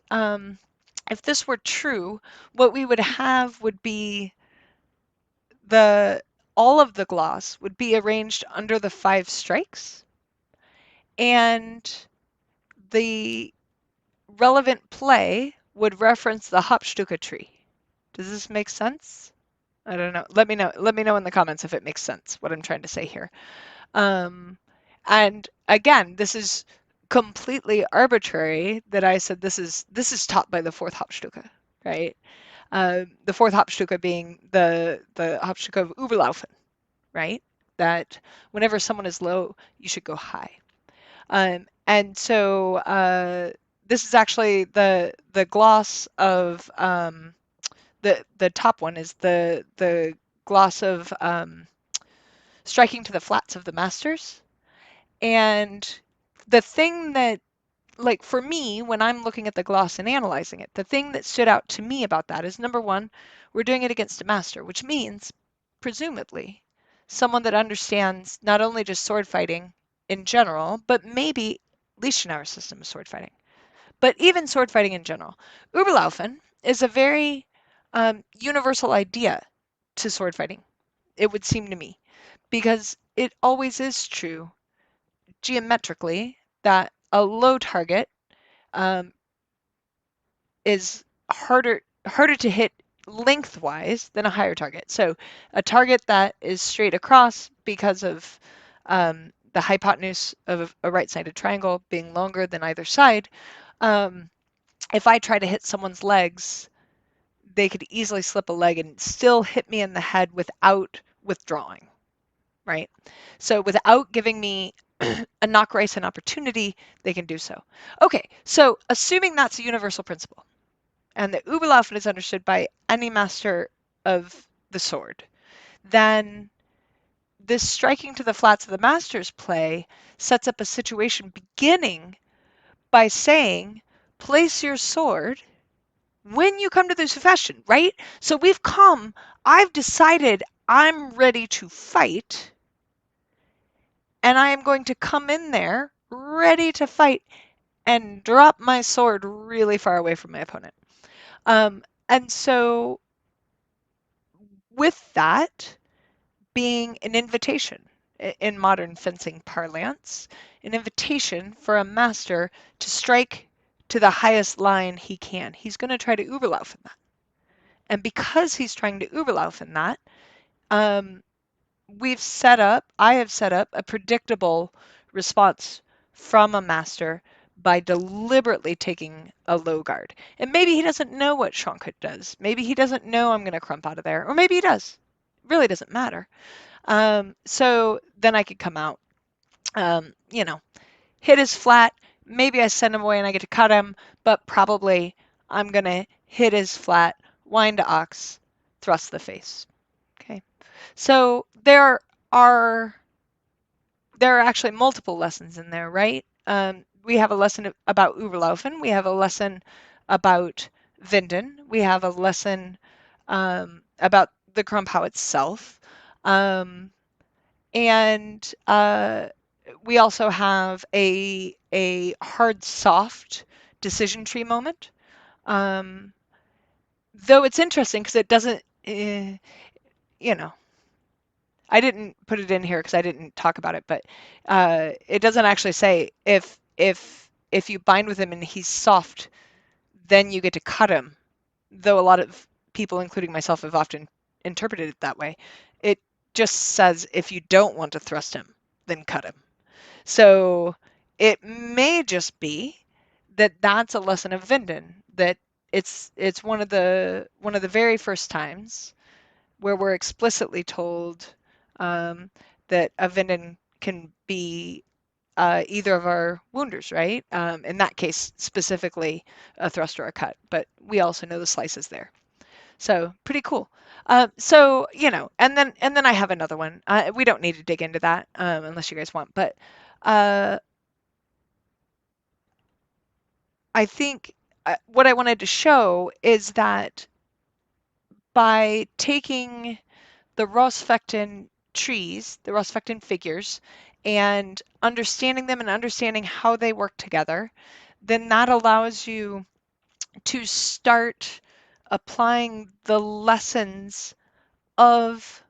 if this were true, what we would have would be the all of the gloss would be arranged under the 5 strikes, and the relevant play would reference the Hauptstücke tree. Does this make sense? I don't know. Let me know. Let me know in the comments if it makes sense what I'm trying to say here. Um, and again, this is completely arbitrary that I said this is taught by the fourth Hauptstücke, right? The fourth Hauptstücke being the Hauptstücke of Überlaufen, right? That whenever someone is low, you should go high. And so this is actually the gloss of the top one is the gloss of striking to the flats of the masters. And the thing that, like for me, when I'm looking at the gloss and analyzing it, the thing that stood out to me about that is number one, we're doing it against a master, which means, presumably, someone that understands not only just sword fighting in general, but maybe Liechtenauer system of sword fighting, but even sword fighting in general. Überlaufen is a very universal idea to sword fighting, it would seem to me, because it always is true geometrically that a low target um, is harder to hit lengthwise than a higher target. So a target that is straight across because of the hypotenuse of a right-sided triangle being longer than either side. If I try to hit someone's legs, they could easily slip a leg and still hit me in the head without withdrawing, right? So without giving me a knock rice an opportunity, they can do so. Okay, so assuming that's a universal principle, and that Überlaufen is understood by any master of the sword, then this striking to the flats of the master's play sets up a situation beginning by saying, place your sword when you come to the suggestion, right? So I've decided I'm ready to fight, and I am going to come in there ready to fight and drop my sword really far away from my opponent. And so with that being an invitation in modern fencing parlance, an invitation for a master to strike to the highest line he can. He's going to try to Überlaufen that. And because he's trying to Überlaufen that, um, I have set up a predictable response from a master by deliberately taking a low guard. And maybe he doesn't know what Schonket does. Maybe he doesn't know I'm going to crump out of there. Or maybe he does. It really doesn't matter. So then I could come out, you know, hit his flat. Maybe I send him away and I get to cut him, but probably I'm going to hit his flat, wind to ox, thrust the face. Okay. So are there are actually multiple lessons in there, right? We have a lesson about Überlaufen. We have a lesson about Winden. We have a lesson about the Krumpau itself. And we also have a hard soft decision tree moment. Though it's interesting because it doesn't, you know, I didn't put it in here because I didn't talk about it, but it doesn't actually say if you bind with him and he's soft, then you get to cut him. Though a lot of people, including myself, have often interpreted it that way. It just says if you don't want to thrust him, then cut him. So it may just be that that's a lesson of Vinden, that it's one of the very first times where we're explicitly told that a Vinden can be either of our wounders, right? In that case, specifically a thrust or a cut, but we also know the slice is there. So pretty cool. So and then I have another one. We don't need to dig into that unless you guys want, but uh, I think what I wanted to show is that by taking the Rosfectin trees, the Rosfectin figures, and understanding them and understanding how they work together, then that allows you to start applying the lessons of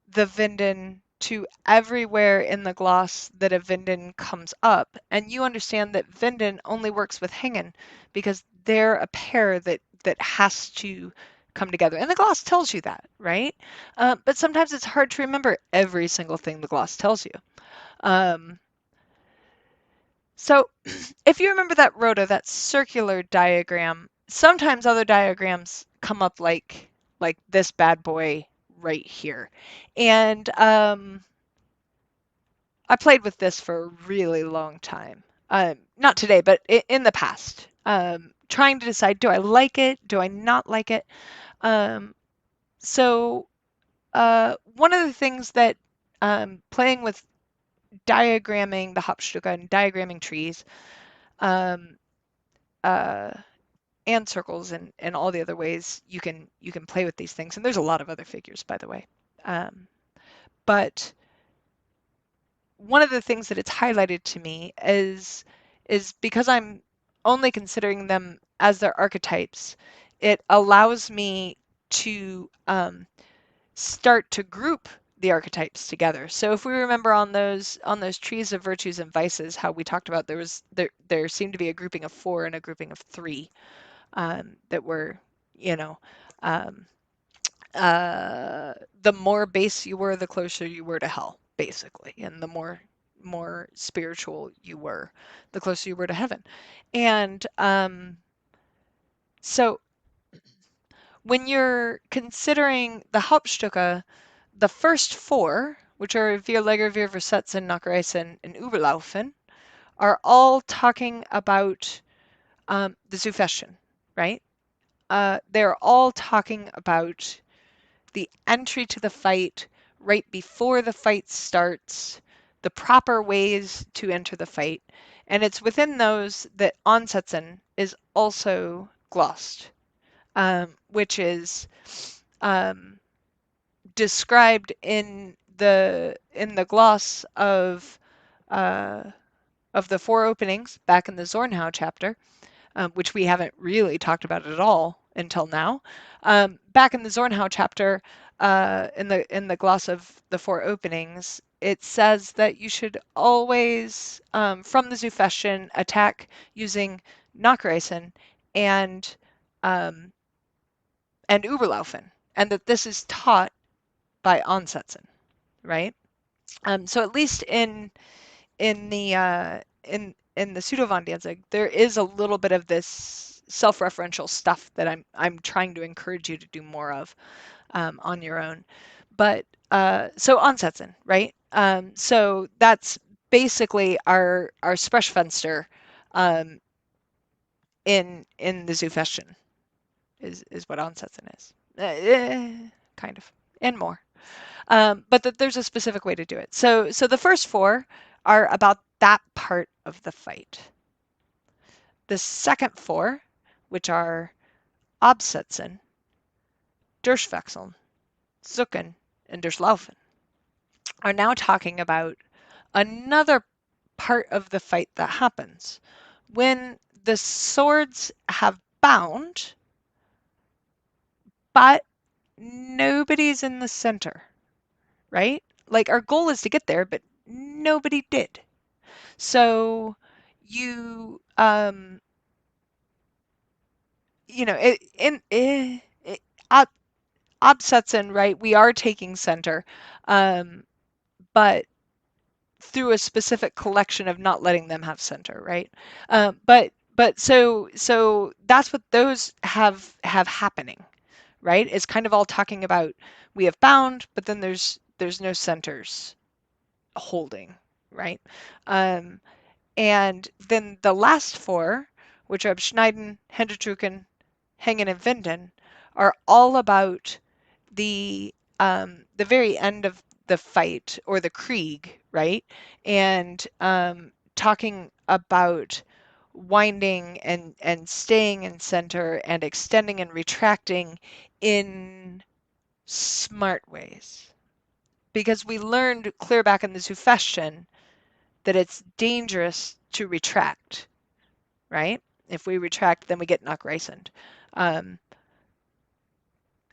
the Vinden to everywhere in the gloss that a Vinden comes up. And you understand that Vinden only works with Hängen because they're a pair that has to come together. And the gloss tells you that, right? But sometimes it's hard to remember every single thing the gloss tells you. So if you remember that rota, that circular diagram, sometimes other diagrams come up like this bad boy right here. And I played with this for a really long time. Not today, but in the past. Trying to decide, do I like it? Do I not like it? So one of the things that playing with diagramming the Hauptstücke and diagramming trees um, uh, and circles and all the other ways you can play with these things. And there's a lot of other figures, by the way. But one of the things that it's highlighted to me is because I'm only considering them as their archetypes, it allows me to start to group the archetypes together. So if we remember on those trees of virtues and vices, how we talked about there seemed to be a grouping of 4 and a grouping of 3 that were, you know, uh, the more base you were, the closer you were to hell, basically, and the more spiritual you were, the closer you were to heaven. And so when you're considering the Hauptstücke, the first four, which are Wir Läger, Wir Versetzen, Nachreisen, and Überlaufen, are all talking about the Südwesten, right? They're all talking about the entry to the fight right before the fight starts, the proper ways to enter the fight. And it's within those that Ansetzen is also glossed, which is um, described in the gloss uh, of the four openings back in the Zornhau chapter, which we haven't really talked about at all until now. Back in the Zornhau chapter, in the gloss of the four openings, it says that you should always, from the Südwesten, attack using Nachreisen and um, and Überlaufen, and that this is taught by Ansetzen, right? So at least in the Pseudo-von there is a little bit of this self-referential stuff that I'm trying to encourage you to do more of on your own. But so Ansetzen, right? So that's basically our Sprechfenster um, in the Südwesten is what Ansetzen is. Kind of, and more. But that there's a specific way to do it. So the first four are about that part of the fight. The second four, which are Absetzen, Durchwechseln, Zucken, and Durchlaufen, are now talking about another part of the fight that happens when the swords have bound, but nobody's in the center, right? Like our goal is to get there, but nobody did. So you you know it, in it, ob, Obsetson, right? We are taking center, um, but through a specific collection of not letting them have center, right? But so that's what those have happening, right? It's kind of all talking about we have bound, but then there's no centers holding, right? Um, And then the last four, which are Abschneiden, Händedrücken, Hängen, and Winden, are all about the very end of the fight or the Krieg, right? And talking about winding and staying in center and extending and retracting in smart ways. Because we learned clear back in the Südwesten that it's dangerous to retract, right? If we retract, then we get Nachreisend. Um,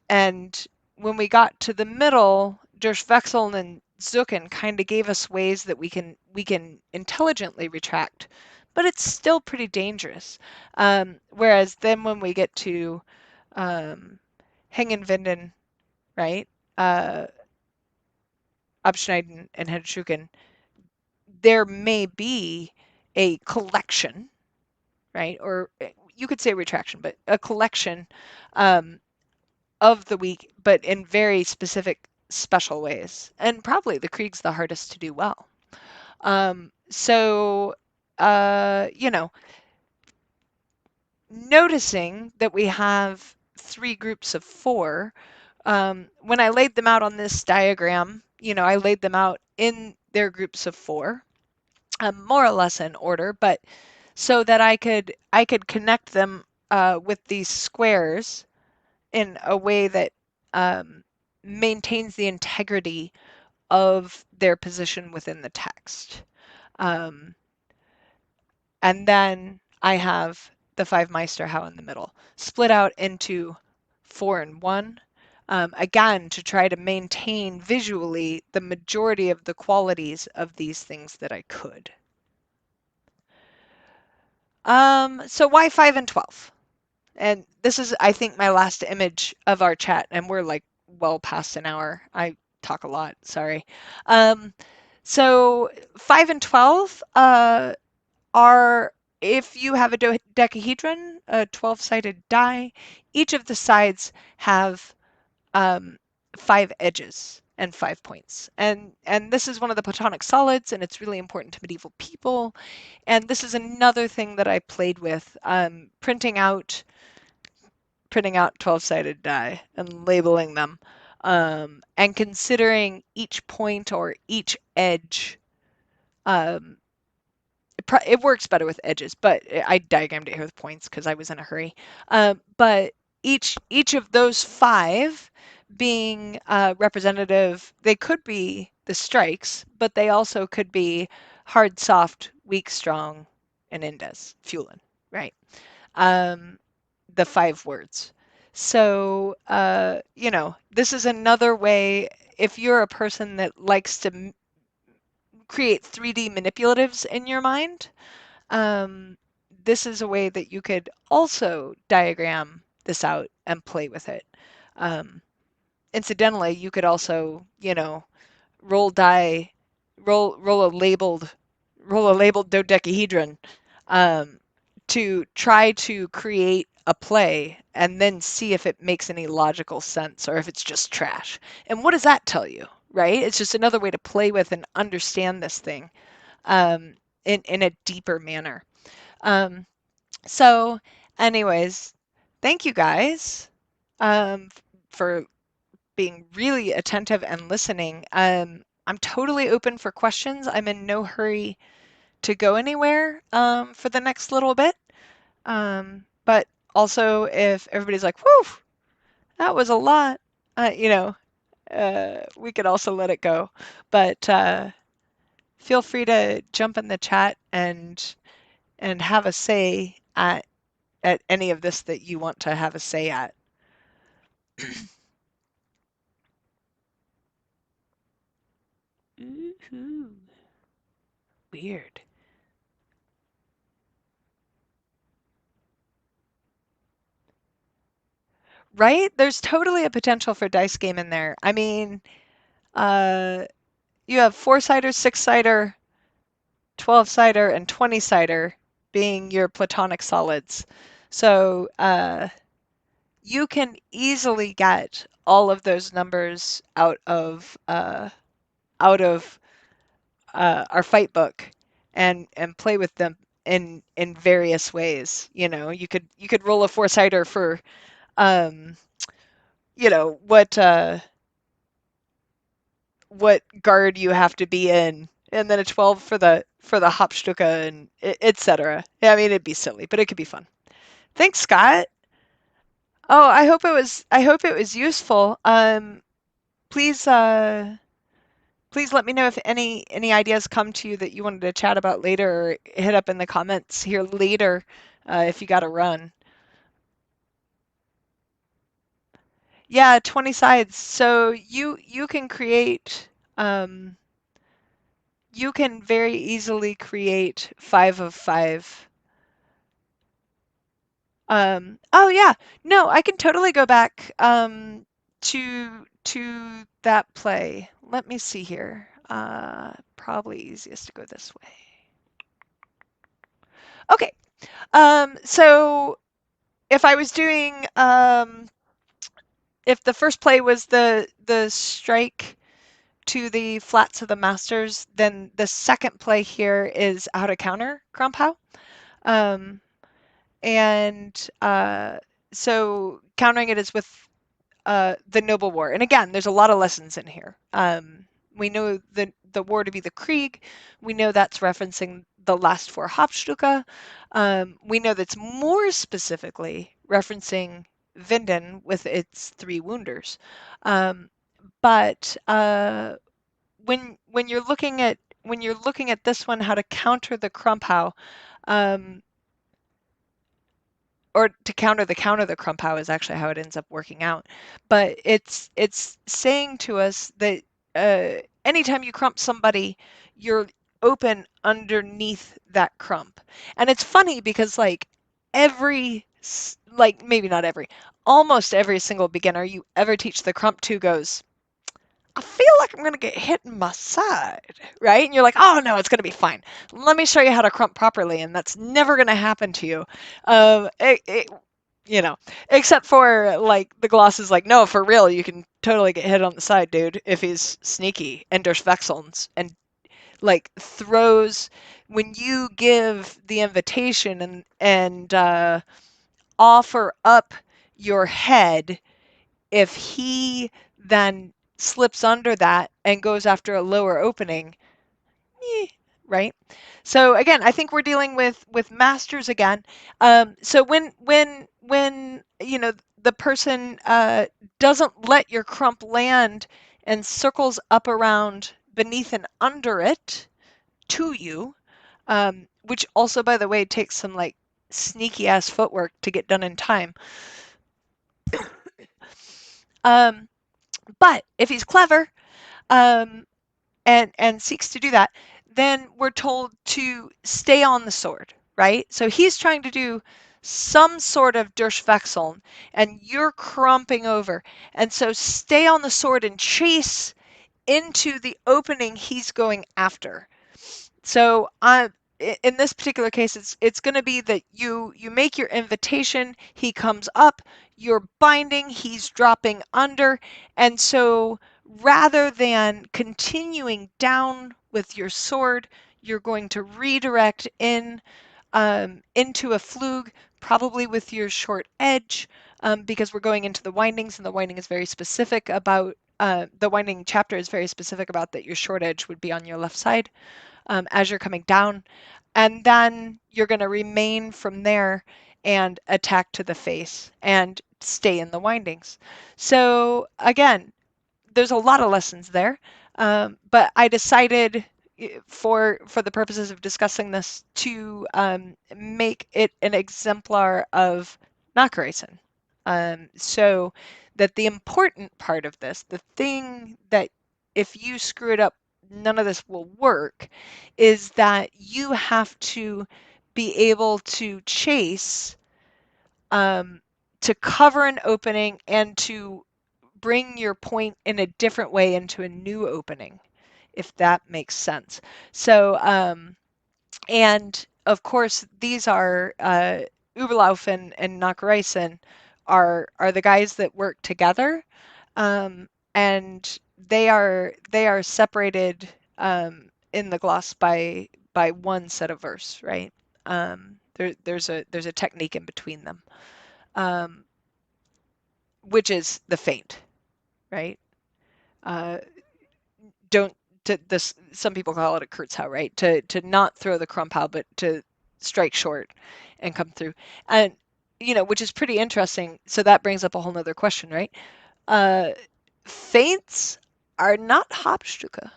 and when we got to the middle, Durchwechseln and Zucken kind of gave us ways that we can intelligently retract, but it's still pretty dangerous. Whereas then when we get to Hengenwinden, right, uh, Abschneiden and Hedschüken, there may be a collection, right? Or you could say retraction, but a collection um, of the week, but in very specific, special ways. And probably the Krieg's the hardest to do well. So, you know, noticing that we have three groups of four, when I laid them out on this diagram, I laid them out in their groups of four, more or less in order, but so that I could connect them with these squares in a way that um, maintains the integrity of their position within the text. Um, and then I have the five Meisterhau in the middle, split out into 4 and 1. Again, to try to maintain visually the majority of the qualities of these things that I could. So why 5 and 12? And this is, I think, my last image of our chat, and we're like well past an hour. I talk a lot, sorry. Um, so 5 and 12 are, if you have a dodecahedron, a 12-sided die, each of the sides have um, 5 edges and 5 points. And this is one of the Platonic solids, and it's really important to medieval people. And this is another thing that I played with, printing out 12-sided die and labeling them, and considering each point or each edge. Um, it works better with edges, but I diagrammed it here with points because I was in a hurry. But each of those 5 being representative, they could be the strikes, but they also could be hard, soft, weak, strong, and indes, fuelin, right? Um, the 5 words. So, this is another way, if you're a person that likes to create 3D manipulatives in your mind, um, this is a way that you could also diagram this out and play with it. Um, Incidentally, you could also, roll die, roll a labeled dodecahedron, um, to try to create a play and then see if it makes any logical sense or if it's just trash. And what does that tell you, right? It's just another way to play with and understand this thing, um, in a deeper manner. Um, so, anyways, thank you guys, for being really attentive and listening. I'm totally open for questions. I'm in no hurry to go anywhere, for the next little bit. But also, if everybody's like, whew, that was a lot, we could also let it go. But feel free to jump in the chat and have a say at any of this that you want to have a say at. Ooh, weird. Right? There's totally a potential for dice game in there. I mean, uh, you have 4-sider, 6-sider, 12-sider, and 20-sider being your Platonic solids. So you can easily get all of those numbers out of our fight book and play with them in various ways. You could roll a 4-sider for um, what guard you have to be in, and then a 12 for the Hauptstücke and etc. I mean, it'd be silly, but it could be fun. Thanks, Scott. Oh, I hope it was useful. Please please let me know if any ideas come to you that you wanted to chat about later, or hit up in the comments here later, if you got to run. Yeah, 20 sides. So you can create, you can very easily create 5 of 5. Oh yeah, no, I can totally go back, to that play. Let me see here. Probably easiest to go this way. Okay. So if I was doing, if the first play was the strike to the flats of the masters, then the second play here is how to counter Krampau. Um, and so countering it is with the Noble War. And again, there's a lot of lessons in here. We know the war to be the Krieg. We know that's referencing the last 4 Hauptstücke. We know that's more specifically referencing Winden with its 3 Wounders. But when you're looking at this one, how to counter the Krampau, um, or to counter the Krampau is actually how it ends up working out. But it's saying to us that anytime you crump somebody, you're open underneath that crump. And it's funny because like maybe not every, almost every single beginner you ever teach the crump to goes, I feel like I'm going to get hit in my side, right? And you're like, oh no, it's going to be fine. Let me show you how to crump properly, and that's never going to happen to you. You know, except for like the gloss is like, no, for real, you can totally get hit on the side, dude, if he's sneaky and there's Vexels and like throws when you give the invitation and offer up your head. If he then slips under that and goes after a lower opening, eh, right? So again, I think we're dealing with masters again. So when you know the person doesn't let your crump land and circles up around beneath and under it to you, which also, by the way, takes some like sneaky ass footwork to get done in time. Um, but if he's clever, um, and seeks to do that, then we're told to stay on the sword, right? So he's trying to do some sort of Durchwechseln, and you're crumping over. And so stay on the sword and chase into the opening he's going after. So in this particular case, it's going to be that you make your invitation, he comes up, you're binding, he's dropping under, and so rather than continuing down with your sword, you're going to redirect into a flug, probably with your short edge, because we're going into the windings, and the winding is very specific about the winding chapter is very specific about that your short edge would be on your left side as you're coming down. And then you're going to remain from there and attack to the face and stay in the windings. So again, there's a lot of lessons there, but I decided for the purposes of discussing this to make it an exemplar of Nakareisen. So that the important part of this, the thing that if you screw it up, none of this will work, is that you have to be able to chase to cover an opening and to bring your point in a different way into a new opening, if that makes sense. So, and of course, these are Uberlauf and Nakareisen are the guys that work together, and they are separated in the gloss by one set of verse, right? There's a technique in between them, um, which is the feint, right? Uh, don't to this some people call it a Kurzhau, right? To not throw the Krumpau, but to strike short and come through. And which is pretty interesting. So that brings up a whole nother question, right? Uh, Feints are not Hauptstücke,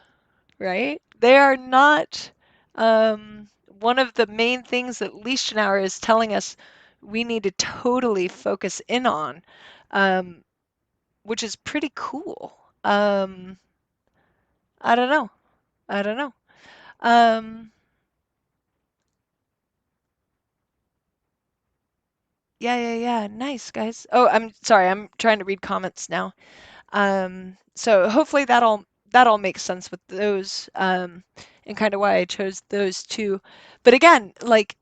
right? They are not one of the main things that Lichtenauer is telling us we need to totally focus in on, um, which is pretty cool. I don't know. I don't know. Um, yeah, yeah, yeah. Nice, guys. Oh, I'm sorry. I'm trying to read comments now. So hopefully that all makes sense with those, and kind of why I chose those two. But again, like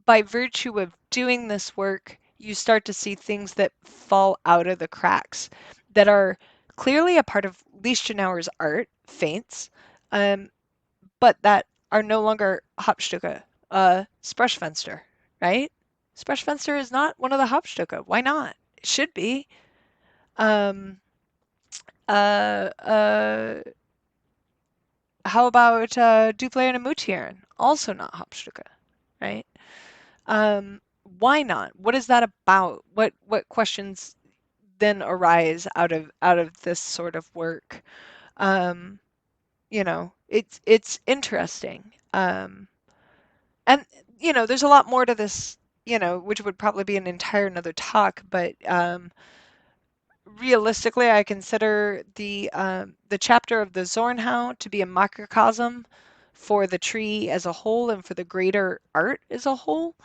by virtue of doing this work, you start to see things that fall out of the cracks that are clearly a part of Lichtenauer's art, feints, um, but that are no longer Hauptstücke. Sprechfenster, right? Sprechfenster is not one of the Hauptstücke. Why not? It should be. Um, uh, uh, how about Duplay and Mutieren? Also not Hauptstücke, right? Um, why not? What is that about? What questions then arise out of this sort of work? Um, it's interesting. And there's a lot more to this, which would probably be an entire another talk, but realistically, I consider the chapter of the Zornhau to be a microcosm for the tree as a whole and for the greater art as a whole.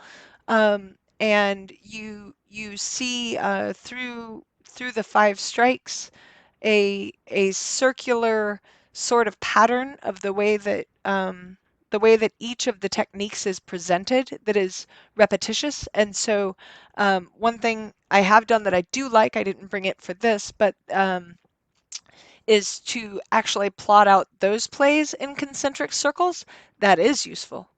and you see through the five strikes a circular sort of pattern of the way that each of the techniques is presented that is repetitious. And so one thing I have done that I do like, I didn't bring it for this, but is to actually plot out those plays in concentric circles. That is useful,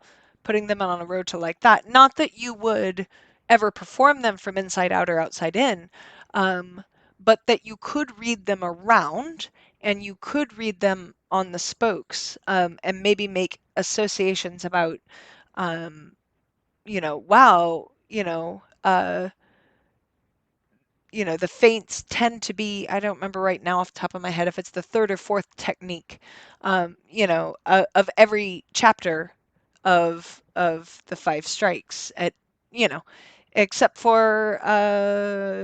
putting them on a rota like that. Not that you would ever perform them from inside out or outside in, um, but that you could read them around and you could read them on the spokes, and maybe make associations about, wow, the feints tend to be, I don't remember right now off the top of my head if it's the third or fourth technique, of every chapter of the five strikes at, you know, except for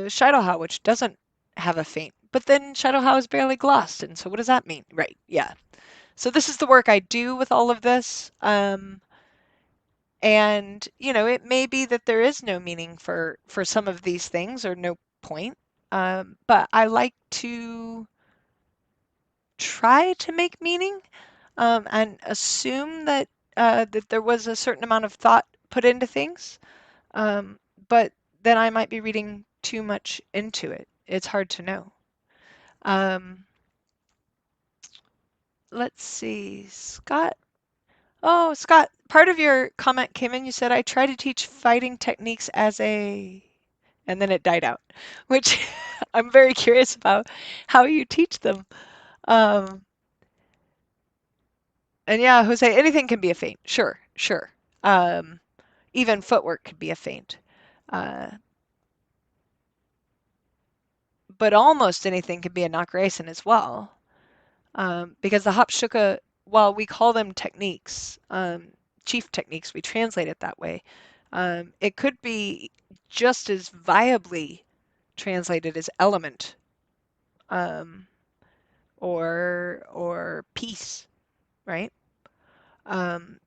Shadowhow, which doesn't have a feint. But then Shadowhow is barely glossed, and so what does that mean? Right, yeah. So this is the work I do with all of this. And, it may be that there is no meaning for some of these things or no point. But I like to try to make meaning, and assume that there was a certain amount of thought put into things. But then I might be reading too much into it. It's hard to know. Um, let's see, Scott. Oh, Scott, part of your comment came in. You said, I try to teach fighting techniques as a, and then it died out, which I'm very curious about how you teach them. Um, and yeah, Jose, anything can be a feint. Sure, sure. Um, even footwork could be a feint. Uh, but almost anything can be a Nakaraisan as well. Because the Hapshuka, while we call them techniques, chief techniques, we translate it that way. It could be just as viably translated as element, um, or piece, right?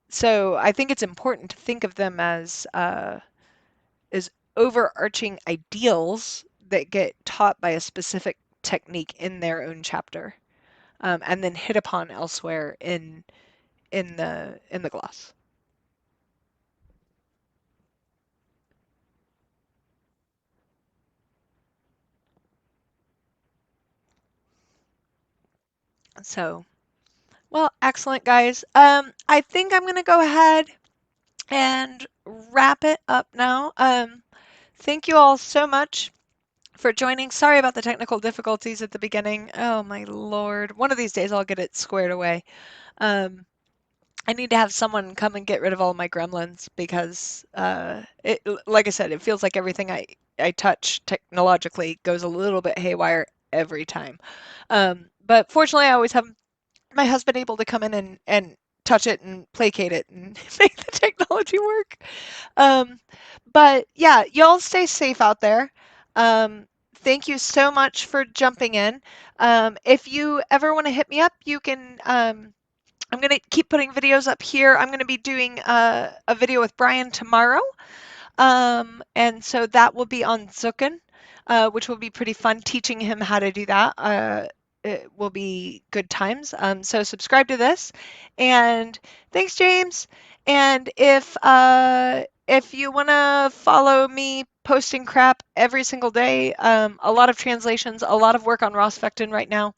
So I think it's important to think of them as overarching ideals that get taught by a specific technique in their own chapter, and then hit upon elsewhere in the gloss. So, well, excellent, guys. I think I'm gonna go ahead and wrap it up now. Thank you all so much for joining. Sorry about the technical difficulties at the beginning. Oh my Lord. One of these days I'll get it squared away. Um, I need to have someone come and get rid of all my gremlins because, like I said, it feels like everything I touch technologically goes a little bit haywire every time. But fortunately, I always have my husband able to come in and touch it and placate it and make the technology work. Um, but yeah, y'all stay safe out there. Thank you so much for jumping in. If you ever want to hit me up, you can. I'm going to keep putting videos up here. I'm going to be doing a video with Brian tomorrow. And so that will be on Zucken, which will be pretty fun, teaching him how to do that. It will be good times. So subscribe to this. And thanks, James. And if you want to follow me posting crap every single day, a lot of translations, a lot of work on Rossfectin right now,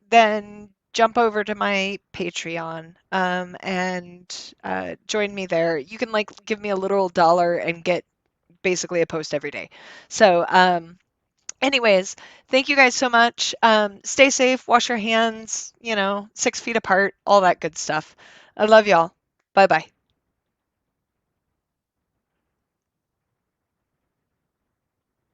then jump over to my Patreon, and join me there. You can like give me a literal dollar and get basically a post every day. So, anyways, thank you guys so much. Stay safe, wash your hands, 6 feet apart, all that good stuff. I love y'all. Bye bye.